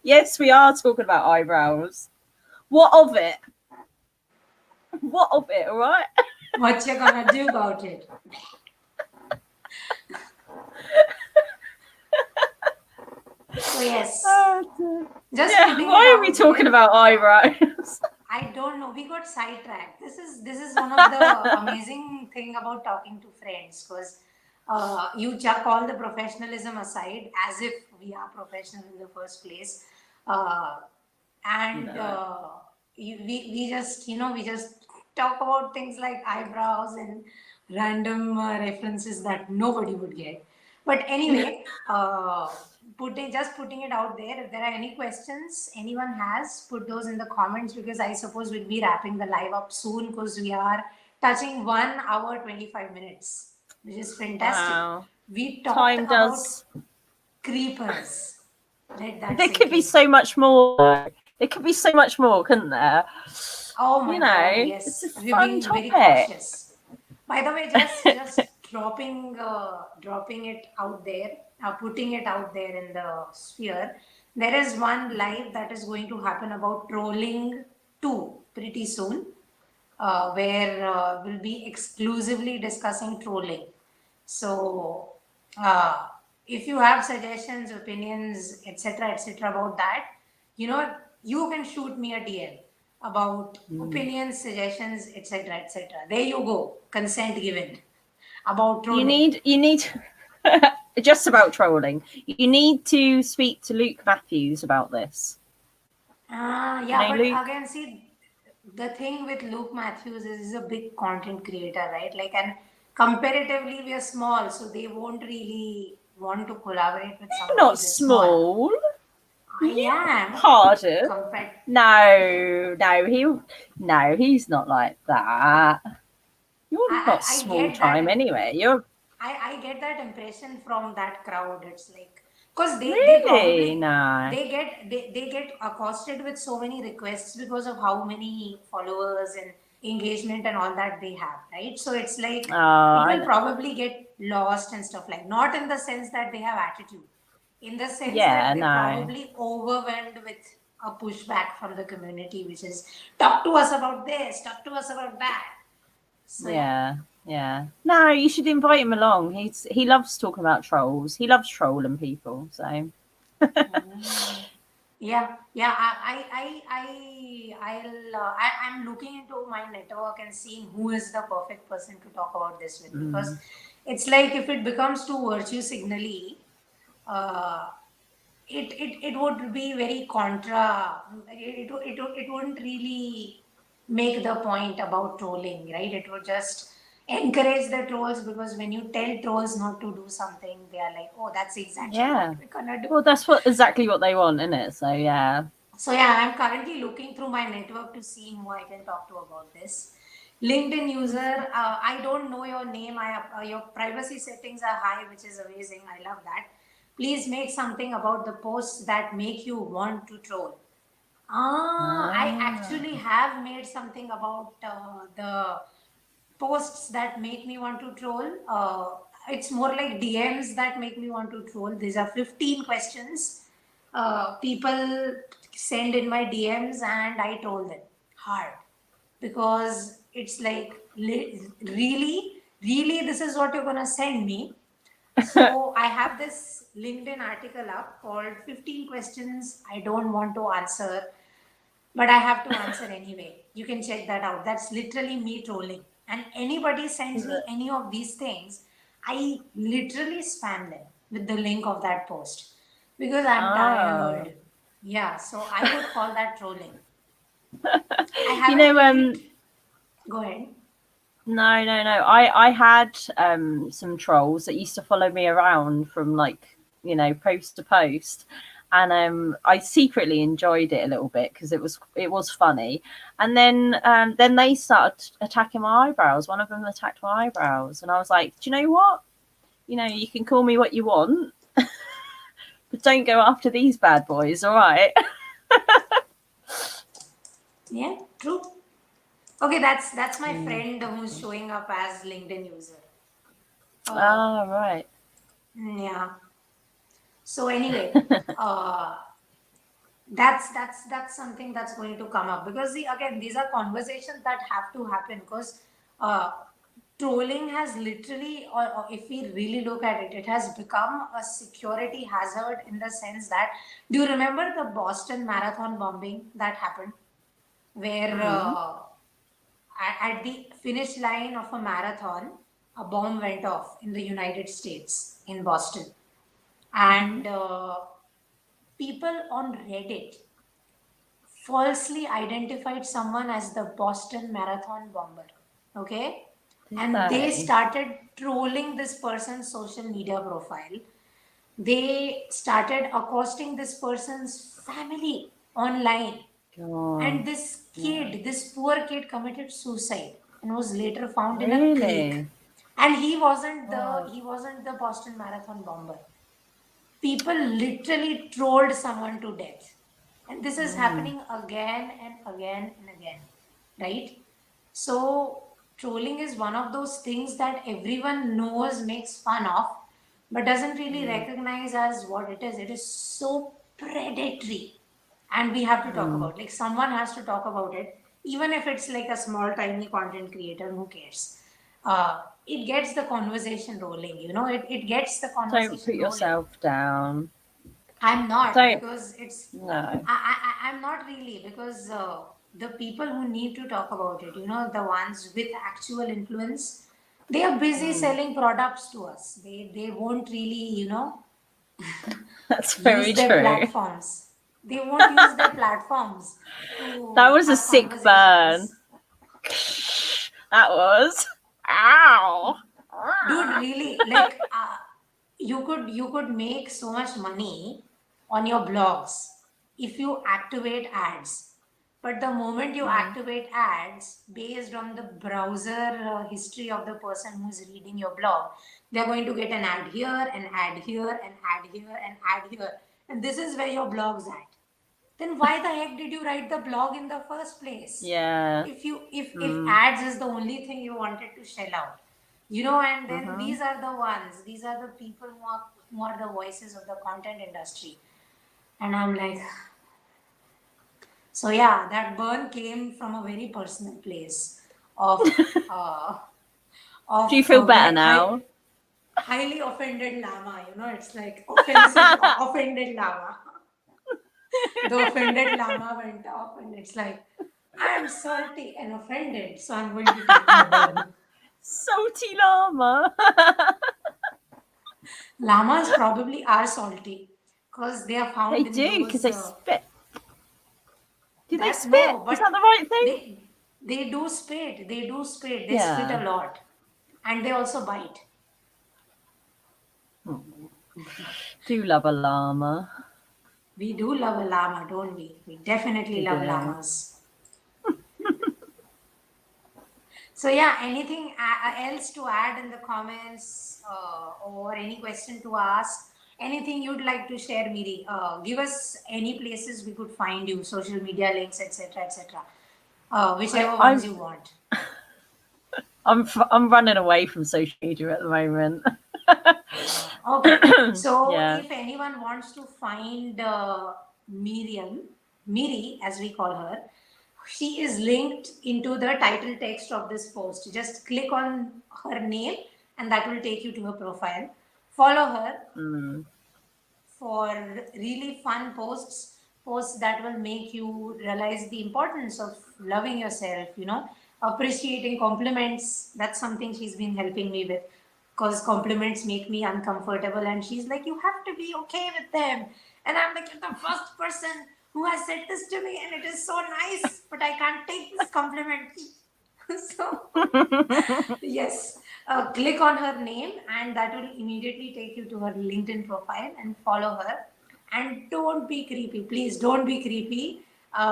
Yes, we are talking about eyebrows. What of it? What of it, all right? What you gonna do about it? So yes, Oh, dear. just Yeah, putting it why are we out talking there. about eyebrows? I don't know. We got sidetracked. This is one of the amazing thing about talking to friends, because you chuck all the professionalism aside as if we are professional in the first place, uh, and No. we just we just talk about things like eyebrows and random references that nobody would get. But anyway, putting it out there. If there are any questions anyone has, put those in the comments, because I suppose we'll be wrapping the live up soon, because we are touching 1 hour 25 minutes, which is fantastic. Wow. We talked Time about does. creepers. Let that There could sink be in. so much more. There could be so much more, couldn't there? Oh You my God, know, it's a yes. We're fun being very topic. cautious. By the way, just dropping it out there, putting it out there in the sphere. There is one live that is going to happen about trolling 2 pretty soon, where we'll be exclusively discussing trolling. So, uh, if you have suggestions, opinions, etc., about that, you can shoot me a DM about opinions, suggestions, etc. There you go. Consent given about trolling. You need just about trolling. You need to speak to Luke Matthews about this. You Yeah, know, but Luke. again, see, the thing with Luke Matthews is he's a big content creator, right? Like, and comparatively, we are small, so they won't really want to collaborate with You're somebody not this small. small. I You am pardon? compared. No, no, he's not like that. You're not I small get time that. anyway. You're I get that impression from that crowd. It's like, because they really probably no. they get accosted with so many requests because of how many followers and engagement and all that they have, right? So it's like Oh, it I will know. probably get lost and stuff, like, not in the sense that they have attitude, in the sense that Yeah, they're no. probably overwhelmed with a pushback from the community, which is, talk to us about this, talk to us about that. So yeah. Yeah, yeah. No, you should invite him along. He loves talking about trolls. He loves trolling people. So Yeah, yeah. I'm looking into my network and seeing who is the perfect person to talk about this with, because it's like if it becomes too virtue signally, uh, it would be very contra. It wouldn't really make the point about trolling, right? It would just encourage the trolls, because when you tell trolls not to do something, they are like, oh, that's exactly what yeah. we're gonna do. Well, that's what exactly what they want, isn't it? So yeah. So yeah, I'm currently looking through my network to see who I can talk to about this. LinkedIn user, I don't know your name. Your privacy settings are high, which is amazing. I love that. Please make something about the posts that make you want to troll. I Ah, actually have made something about the posts that make me want to troll. It's more like DMs that make me want to troll. These are 15 questions people send in my DMs, and I troll them hard, because it's like, really, this is what you're gonna send me. So I have this LinkedIn article up called 15 questions I don't want to answer, but I have to answer anyway. You can check that out. That's literally me trolling. And anybody sends me any of these things, I literally spam them with the link of that post, because I'm oh. tired. Yeah, so I would call that trolling. I You haven't know, really. Go ahead. no, no, no. I had some trolls that used to follow me around from like, post to post. And I secretly enjoyed it a little bit because it was funny. And then they started attacking my eyebrows. One of them attacked my eyebrows, and I was like, do you know what? You can call me what you want, but don't go after these bad boys, all right? Yeah, true. Okay, that's my friend who's showing up as LinkedIn user. Uh, Oh, right. yeah. So anyway, uh, That's something that's going to come up, because see, again, these are conversations that have to happen, because uh, trolling has literally, or if we really look at it, it has become a security hazard, in the sense that, do you remember the Boston Marathon bombing that happened, where Mm. at the finish line of a marathon, a bomb went off in the United States, in Boston, Mm-hmm. and people on Reddit falsely identified someone as the Boston Marathon bomber. Okay? Did And they they? started trolling this person's social media profile. They started accosting this person's family online. God. And this Yeah. kid, this poor kid, committed suicide and was later found in a creek. Really? And he wasn't the Boston Marathon bomber. People literally trolled someone to death. And this is Mm. happening again and again and again, right? So trolling is one of those things that everyone knows, makes fun of, but doesn't really Mm. recognize as what it is. It is so predatory, and we have to talk Mm. about, like, someone has to talk about it, even if it's like a small tiny content creator, who cares. It gets the conversation rolling, it gets the Don't put conversation rolling. yourself down. I'm not, Don't. because it's No. I'm not really, because the people who need to talk about it, the ones with actual influence, they are busy Mm. selling products to us. They won't really, That's use very their true. platforms. They won't use their platforms That to was a have sick burn. conversations. That was. Ow. Dude, really, like, you could make so much money on your blogs if you activate ads. But the moment you Mm. activate ads based on the browser history of the person who's reading your blog, they're going to get an ad here, an ad here, an ad here, an ad here, and this is where your blog's at. Then why the heck did you write the blog in the first place? Yeah. If Mm. ads is the only thing you wanted to shell out, and then Mm-hmm. these are the people who are the voices of the content industry. And I'm like, so yeah, that burn came from a very personal place of uh, Do you feel better very now? highly offended llama. It's like offensive offended llama. The offended llama went off, and it's like, I'm salty and offended, so I'm going to take my burn. Salty llama. Llamas probably are salty, because they are They found in do because those. they spit. Do they That spit? no, Is but that the right thing? they do spit. They do spit. They spit Yeah. a lot, and they also bite. Do love a llama. We do love a llama, don't we? We definitely We love do. llamas. So yeah, anything else to add in the comments, or any question to ask? Anything you'd like to share, Miri? Give us any places we could find you, social media links, etc., etc. I, Whichever ones I'm you want. I'm running away from social media at the moment. Okay. So Yeah. if anyone wants to find Miri, as we call her, she is linked into the title text of this post. Just click on her name, and that will take you to her profile. Follow her Mm. for really fun posts that will make you realize the importance of loving yourself, appreciating compliments. That's something she's been helping me with, because compliments make me uncomfortable, and she's like, you have to be okay with them. And I'm like, you're the first person who has said this to me, and it is so nice, but I can't take this compliment. So yes, click on her name, and that will immediately take you to her LinkedIn profile, and follow her. And don't be creepy, please. Don't be creepy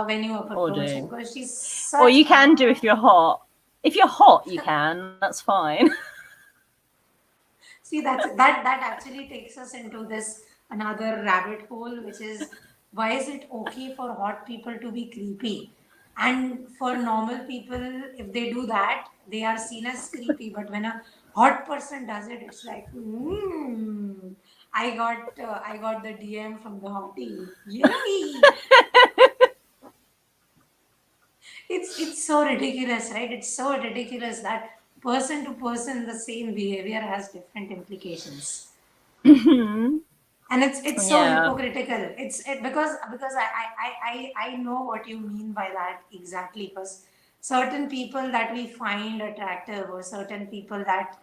when you Or approach her, do. because she's Or such. you can do if you're hot. If you're hot, you can. That's fine. See, that actually takes us into this another rabbit hole, which is, why is it okay for hot people to be creepy, and for normal people, if they do that, they are seen as creepy. But when a hot person does it, it's like, I got the DM from the hottie. Yay! It's so ridiculous, right? It's so ridiculous that person to person the same behavior has different implications. And it's so Yeah. hypocritical. Because I know what you mean by that exactly, because certain people that we find attractive, or certain people that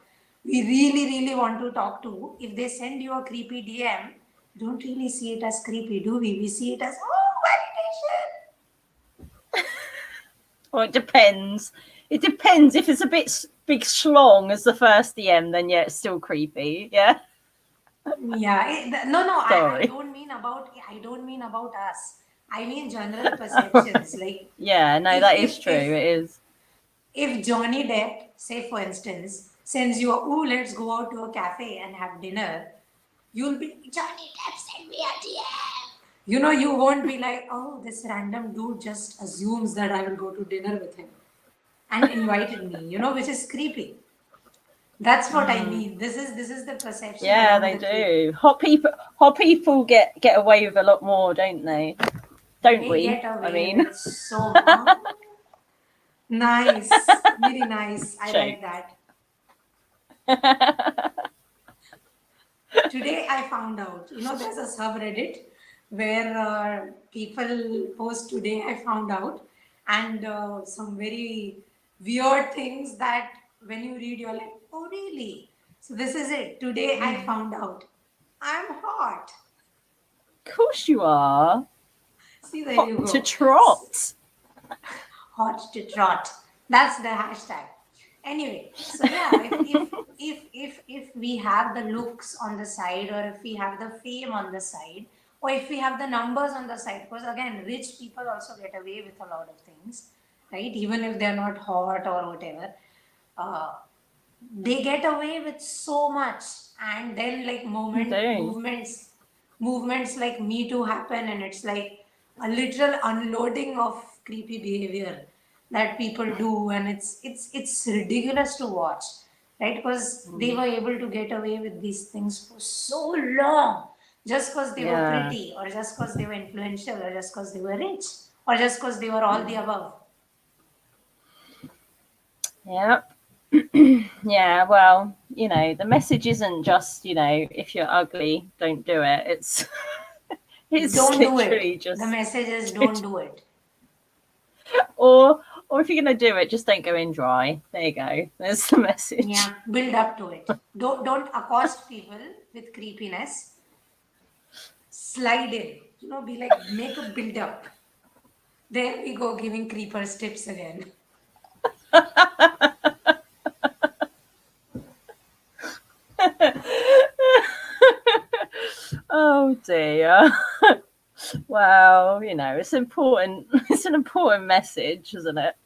we really really want to talk to, if they send you a creepy DM, we don't really see it as creepy, do we see it as, oh, validation. Well, it depends. It depends. If it's a big schlong as the first DM, then yeah, it's still creepy. Yeah. Yeah, no, no, Sorry. I don't mean about us. I mean general perceptions. Like, Yeah. No, if that if is true. if It is. if Johnny Depp, say for instance, sends you a, oh, let's go out to a cafe and have dinner, you'll be, Johnny Depp sent me a DM. You won't be like, oh, this random dude just assumes that I will go to dinner with him and invited me. Which is creepy. That's what I mean. This is the perception Yeah, around they the creep. do. Hot people get away with a lot more, don't they? Don't They we? get I away mean, with so much. Nice, very nice. I like jokes. that. Today I found out, there's a subreddit where people post today, I found out, and some very weird things that when you read, you're like, oh, really? So this is it. Today I found out I'm hot. Of course you are. See, there you Hot to go. trot. Hot to trot. That's the hashtag. Anyway, so yeah, if we have the looks on the side, or if we have the fame on the side, or if we have the numbers on the side, because again, rich people also get away with a lot of things, right? Even if they're not hot or whatever. Uh, they get away with so much, and then like You do. movements like Me Too happen, and it's like a literal unloading of creepy behavior that people do, and it's ridiculous to watch, right? Because they were able to get away with these things for so long, just because they were Yeah. pretty, or just because they were influential, or just because they were rich, or just because they were all the above. Yep. Yeah, well, the message isn't just, if you're ugly, don't do it. It's Don't do it. literally The just message is don't do it. or if you're gonna do it, just don't go in dry. There you go. There's the message. Yeah, build up to it. Don't accost people with creepiness. Slide in. Be like, make a build up. There we go, giving creepers tips again. Oh dear. Well, it's important. It's an important message, isn't it?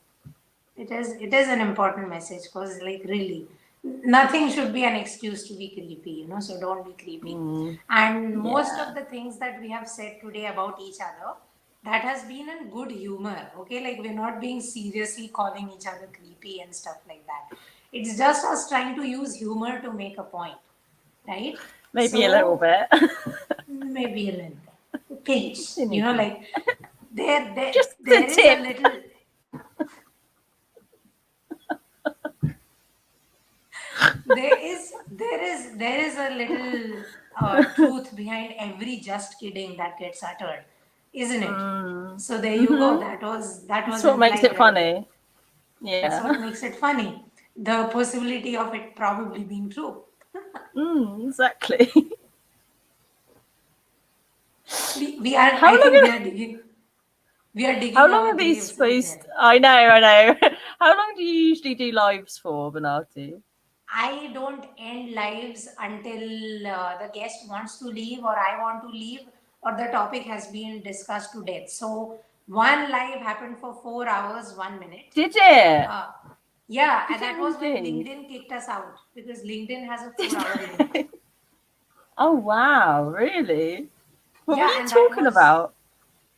It is an important message, because like really nothing should be an excuse to be creepy, so don't be creepy. And most Yeah. of the things that we have said today about each other, that has been in good humor, okay? Like, we're not being seriously calling each other creepy and stuff like that. It's just us trying to use humor to make a point, right? Maybe a little So bit. maybe a little bit, pinch, Teeny bit. like there there Just a there is a tip. little there is a little truth behind every just kidding that gets uttered, isn't it? So there you go. Mhm. That was That's what makes implied it right there. funny. That's Yeah. what makes it funny. The possibility of it probably being true. Exactly. We are, How I think long we are how digging long our are these graves right supposed? there. I know. How long do you usually do lives for, Benati? I don't end lives until the guest wants to leave, or I want to leave, or the topic has been discussed to death. So one live happened for 4 hours, 1 minute. Did it? Uh, yeah, Did and it that was when indeed? LinkedIn kicked us out, because LinkedIn has a Did 4 hour limit. they? Oh wow, really? What were Yeah, you and that talking was about?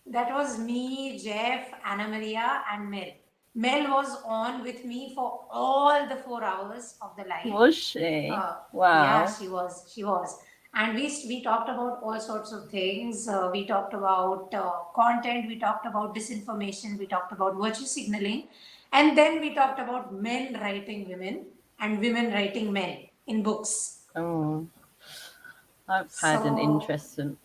that was me, Jeff, Anna Maria, and Mel. Mel was on with me for all the 4 hours of the live. Was she? Uh, yeah, Wow. she was. and we talked about all sorts of things. We talked about content, we talked about disinformation, we talked about virtue signaling, and then we talked about men writing women and women writing men in books. Oh, I've had an So interesting.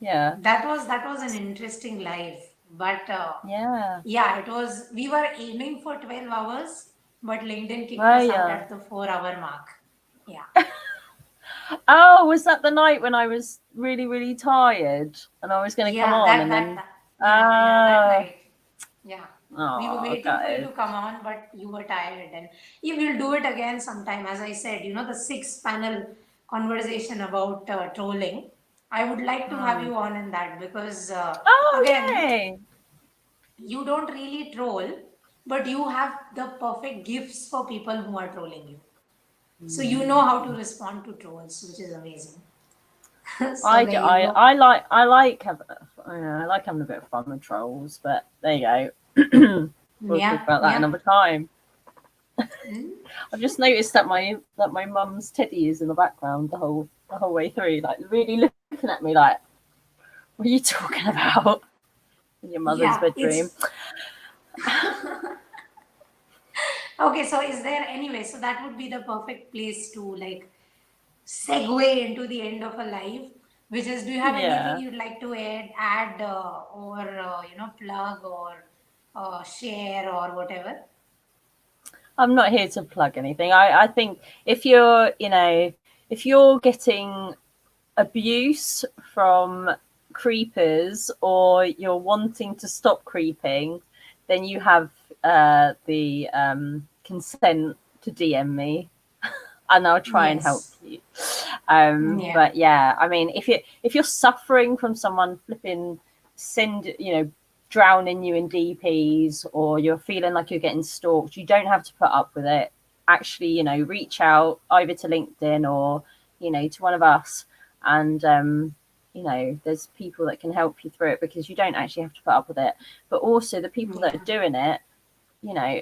Yeah, that was an interesting live, but yeah. yeah, it was. We were aiming for 12 hours, but LinkedIn kicked Oh, us out yeah. at the 4 hour mark. Yeah, Oh, was that the night when I was really, really tired and I was going to come yeah, on and then. yeah, that Uh, night. Yeah, we were oh, waiting for you gutted. to come on, but you were tired, and you will do it again sometime. As I said, the six panel conversation about trolling. I would like to have Mm. you on in that because Oh, again, yay. you don't really troll, but you have the perfect gifts for people who are trolling you. So you know how to respond to trolls, which is amazing. So I, there d- you I, go. I like I like have, I like having a bit of fun with trolls, but there you go. We'll talk Yeah, about that yeah. another time. Mm. I've just noticed that my mum's teddy is in the background the whole way through, like really looking at me like, "What are you talking about?" In your mother's Yeah, bedroom. it's okay. So is there anyway? So that would be the perfect place to like segue into the end of a live. Which is, do you have anything Yeah. you'd like to add, or plug or share or whatever? I'm not here to plug anything. I think if you're getting abuse from creepers or you're wanting to stop creeping, then you have the consent to DM me and I'll try and help Yes. you. Yeah. But yeah, I mean, if you're suffering from someone flipping send drowning you in DPs, or you're feeling like you're getting stalked, you don't have to put up with it. Actually, reach out either to LinkedIn or to one of us, and there's people that can help you through it because you don't actually have to put up with it. But also the people that Yeah. are doing it,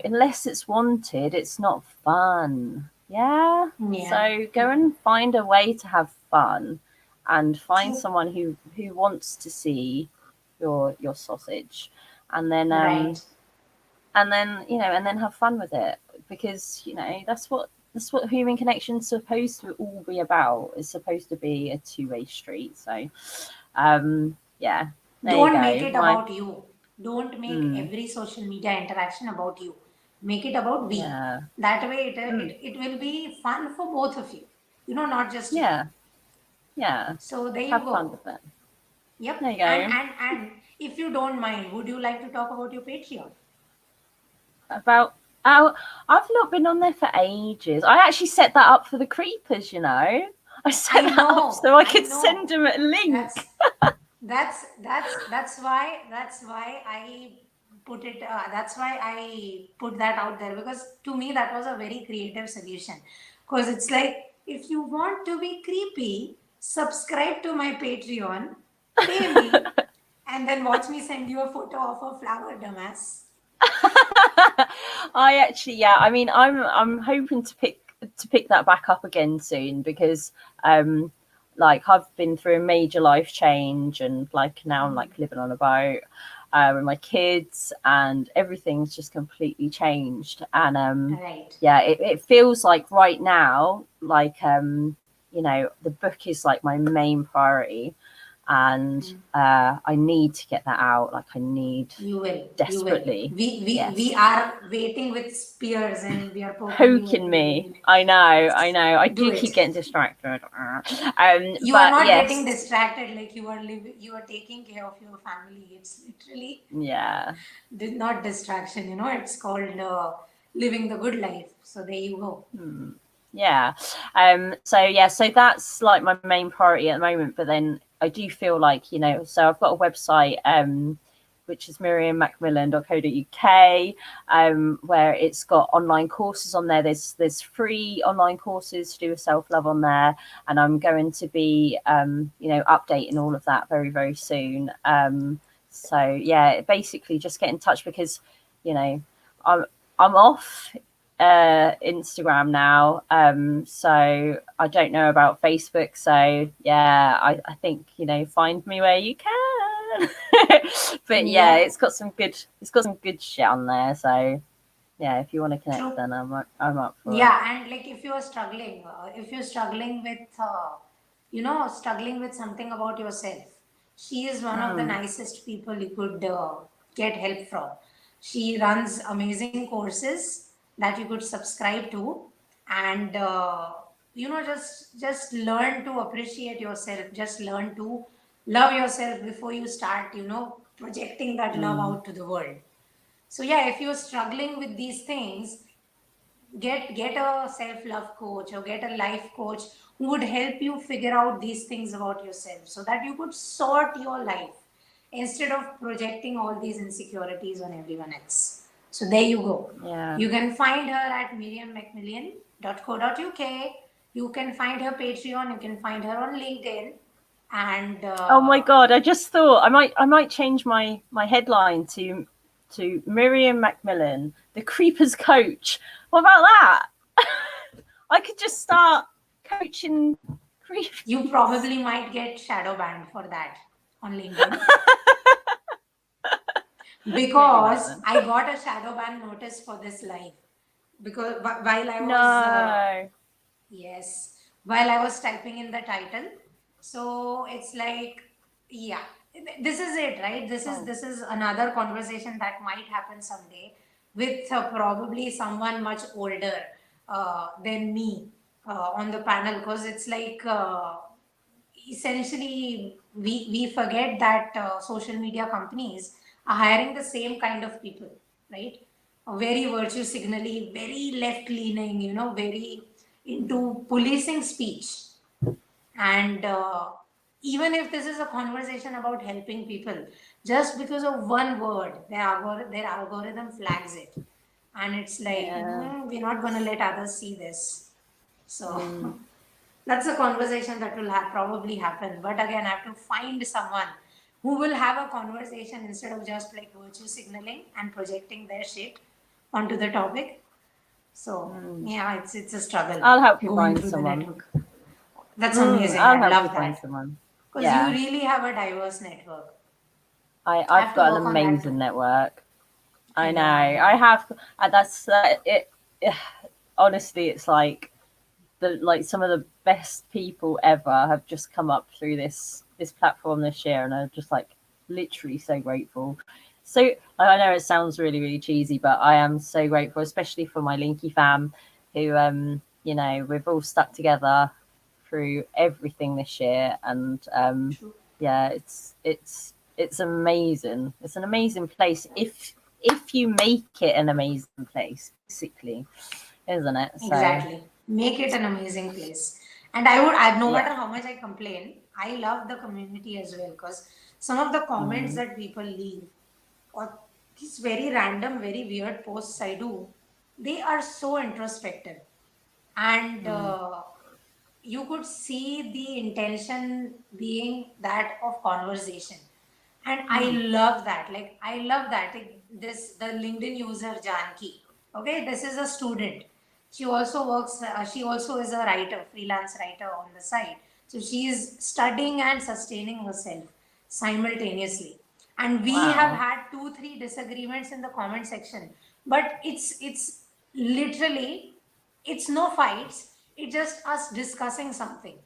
unless it's wanted, it's not fun. Yeah. Yeah. So go and find a way to have fun and find True. someone who wants to see your sausage, and then Right. and then have fun with it, because that's what human connection's supposed to all be about. It's supposed to be a two-way street. So yeah, there you Don't make go. it My about you. Don't make mm, every social media interaction about you. Make it about we. yeah. That way, Mm, it will be fun for both of you. Not just you. yeah. Yeah. So there you Have fun go. with it. Yep. There you And go. if you don't mind, would you like to talk about your Patreon? About oh, I've not been on there for ages. I actually set that up for the creepers. I set that up so I I could send know. them a link. That's that's why I put it. That's why I put that out there, because to me that was a very creative solution. Because it's like, if you want to be creepy, subscribe to my Patreon, pay me, and then watch me send you a photo of a flower, dumbass. I actually, yeah. I mean, I'm hoping to pick that back up again soon, because um, like I've been through a major life change, and like now I'm like living on a boat with my kids, and everything's just completely changed. And Right. yeah, it feels like right now, like the book is like my main priority, and I need to get that out. Like I need You will. You will. desperately. We Yes. are waiting with spears and we are poking you Poking every me. day. I know. I Do do it. keep getting distracted. You are But not getting yes, distracted, like you are living, you are taking care of your family. It's literally yeah. not distraction, it's called living the good life. So there you go. Yeah. So that's like my main priority at the moment. But then I do feel like, so I've got a website, which is miriammacmillan.co.uk, where it's got online courses on there. There's free online courses to do with self-love on there. And I'm going to be updating all of that very, very soon. So yeah, basically just get in touch, because, you know, I'm I'm off Instagram now. So I don't know about Facebook. So yeah, I think, find me where you can. But yeah, Yeah, it's got some good shit on there. So yeah, if you want to connect, true. then I'm up for it. Yeah, and like if you're struggling with, struggling with something about yourself, she is one of the Mm, nicest people you could get help from. She runs amazing courses that you could subscribe to, and just learn to appreciate yourself. Just learn to love yourself before you start, projecting that love mm, out to the world. So yeah, if you're struggling with these things, get a self love coach or get a life coach who would help you figure out these things about yourself so that you could sort your life instead of projecting all these insecurities on everyone else. So there you go. yeah. You can find her at miriammcmillian.co.uk. You can find her Patreon, you can find her on LinkedIn, and Oh my god! I just thought I might change my headline to Miriam Macmillan, the Creepers coach. What about that? I could just start coaching you creepers. probably might get shadow banned for that on LinkedIn. Maybe not Because then. I got a shadow ban notice for this live. Because while I was, No. yes, while I was typing in the title, so it's like, yeah, this is it, right? This is Oh. this is another conversation that might happen someday with probably someone much older than me on the panel, because it's like. Essentially we forget that social media companies are hiring the same kind of people, right? Very virtue signally, very left leaning, very into policing speech. And even if this is a conversation about helping people, just because of one word, their algorithm flags it, and it's like, Yeah. we're not going to let others see this. So Mm. that's a conversation that will probably happen. But again, I have to find someone who will have a conversation instead of just like virtue signaling and projecting their shit onto the topic. So Mm. yeah, it's a struggle I'll help you going find through the someone. network. That's amazing. I'll I help you love find that someone. because you Yeah. really have a diverse network. I I've have to got an work on that amazing too. network. I know. I I know. have. That's it. Honestly, it's like some of the best people ever have just come up through this platform this year, and I'm just like literally so grateful. So I know it sounds really really cheesy, but I am so grateful, especially for my Linky fam, who we've all stuck together through everything this year, and True. yeah, it's amazing. It's an amazing place if you make it an amazing place, basically, isn't it? So Exactly. Make it an amazing place. And no yeah. matter how much I complain, I love the community as well, because some of the comments Mm, that people leave or these very random, very weird posts I do, they are so introspective. And mm, you could see the intention being that of conversation. And I mm. love that. Like, I love that. Like, the LinkedIn user Janki. Okay, this is a student. She also works, she also is a writer, freelance writer on the side. So she is studying and sustaining herself simultaneously. And we have Wow. had 2 3 disagreements in the comment section, but it's literally, it's no fights, it's just us discussing something.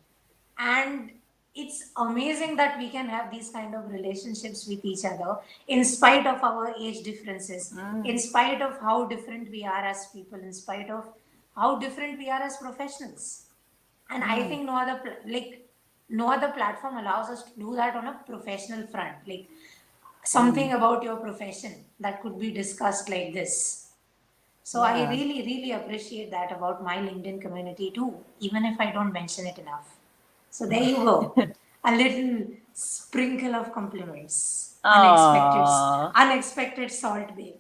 And it's amazing that we can have these kind of relationships with each other in spite of our age differences, Mm, in spite of how different we are as people, in spite of how different we are as professionals. And I mm, think no other platform allows us to do that on a professional front, like mm. something about your profession that could be discussed like this. So I Yeah. really, really appreciate that about my LinkedIn community too, even if I don't mention it enough. So there you go. A little sprinkle of compliments. Oh, Unexpected salt bay.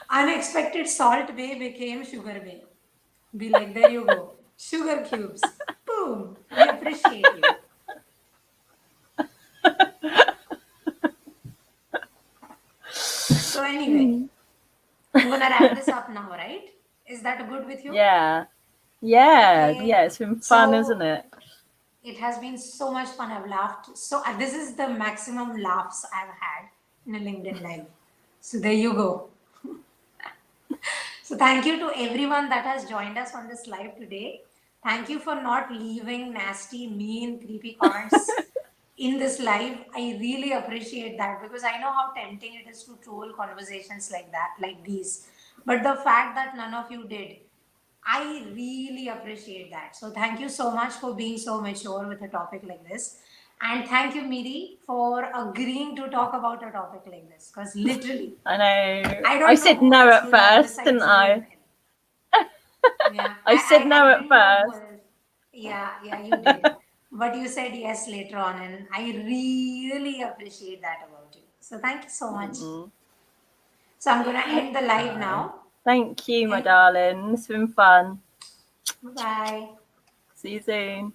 Unexpected salt bay became sugar bay. Be like, there you go. Sugar cubes. Boom. We appreciate you. So anyway, I'm gonna wrap this up now, right? Is that good with you? Yeah. Yeah. Okay. Yeah. It's been fun, isn't So it? it has been so much fun. I've laughed. So this is the maximum laughs I've had in a LinkedIn live. So there you go. So thank you to everyone that has joined us on this live today. Thank you for not leaving nasty, mean, creepy comments in this live. I really appreciate that because I know how tempting it is to troll conversations like that, like these. But the fact that none of you did, I really appreciate that. So thank you so much for being so mature with a topic like this. And thank you, Miri, for agreeing to talk about a topic like this. Because literally, I know. I I don't know said who no else at would have first, didn't besides you and I? him. Yeah, I said I no at didn't know who first. else. Yeah, you did. But you said yes later on, and I really appreciate that about you. So thank you so much. Mm. So I'm gonna end the live No. now. Thank you, my And darling. It's been fun. bye. See you soon.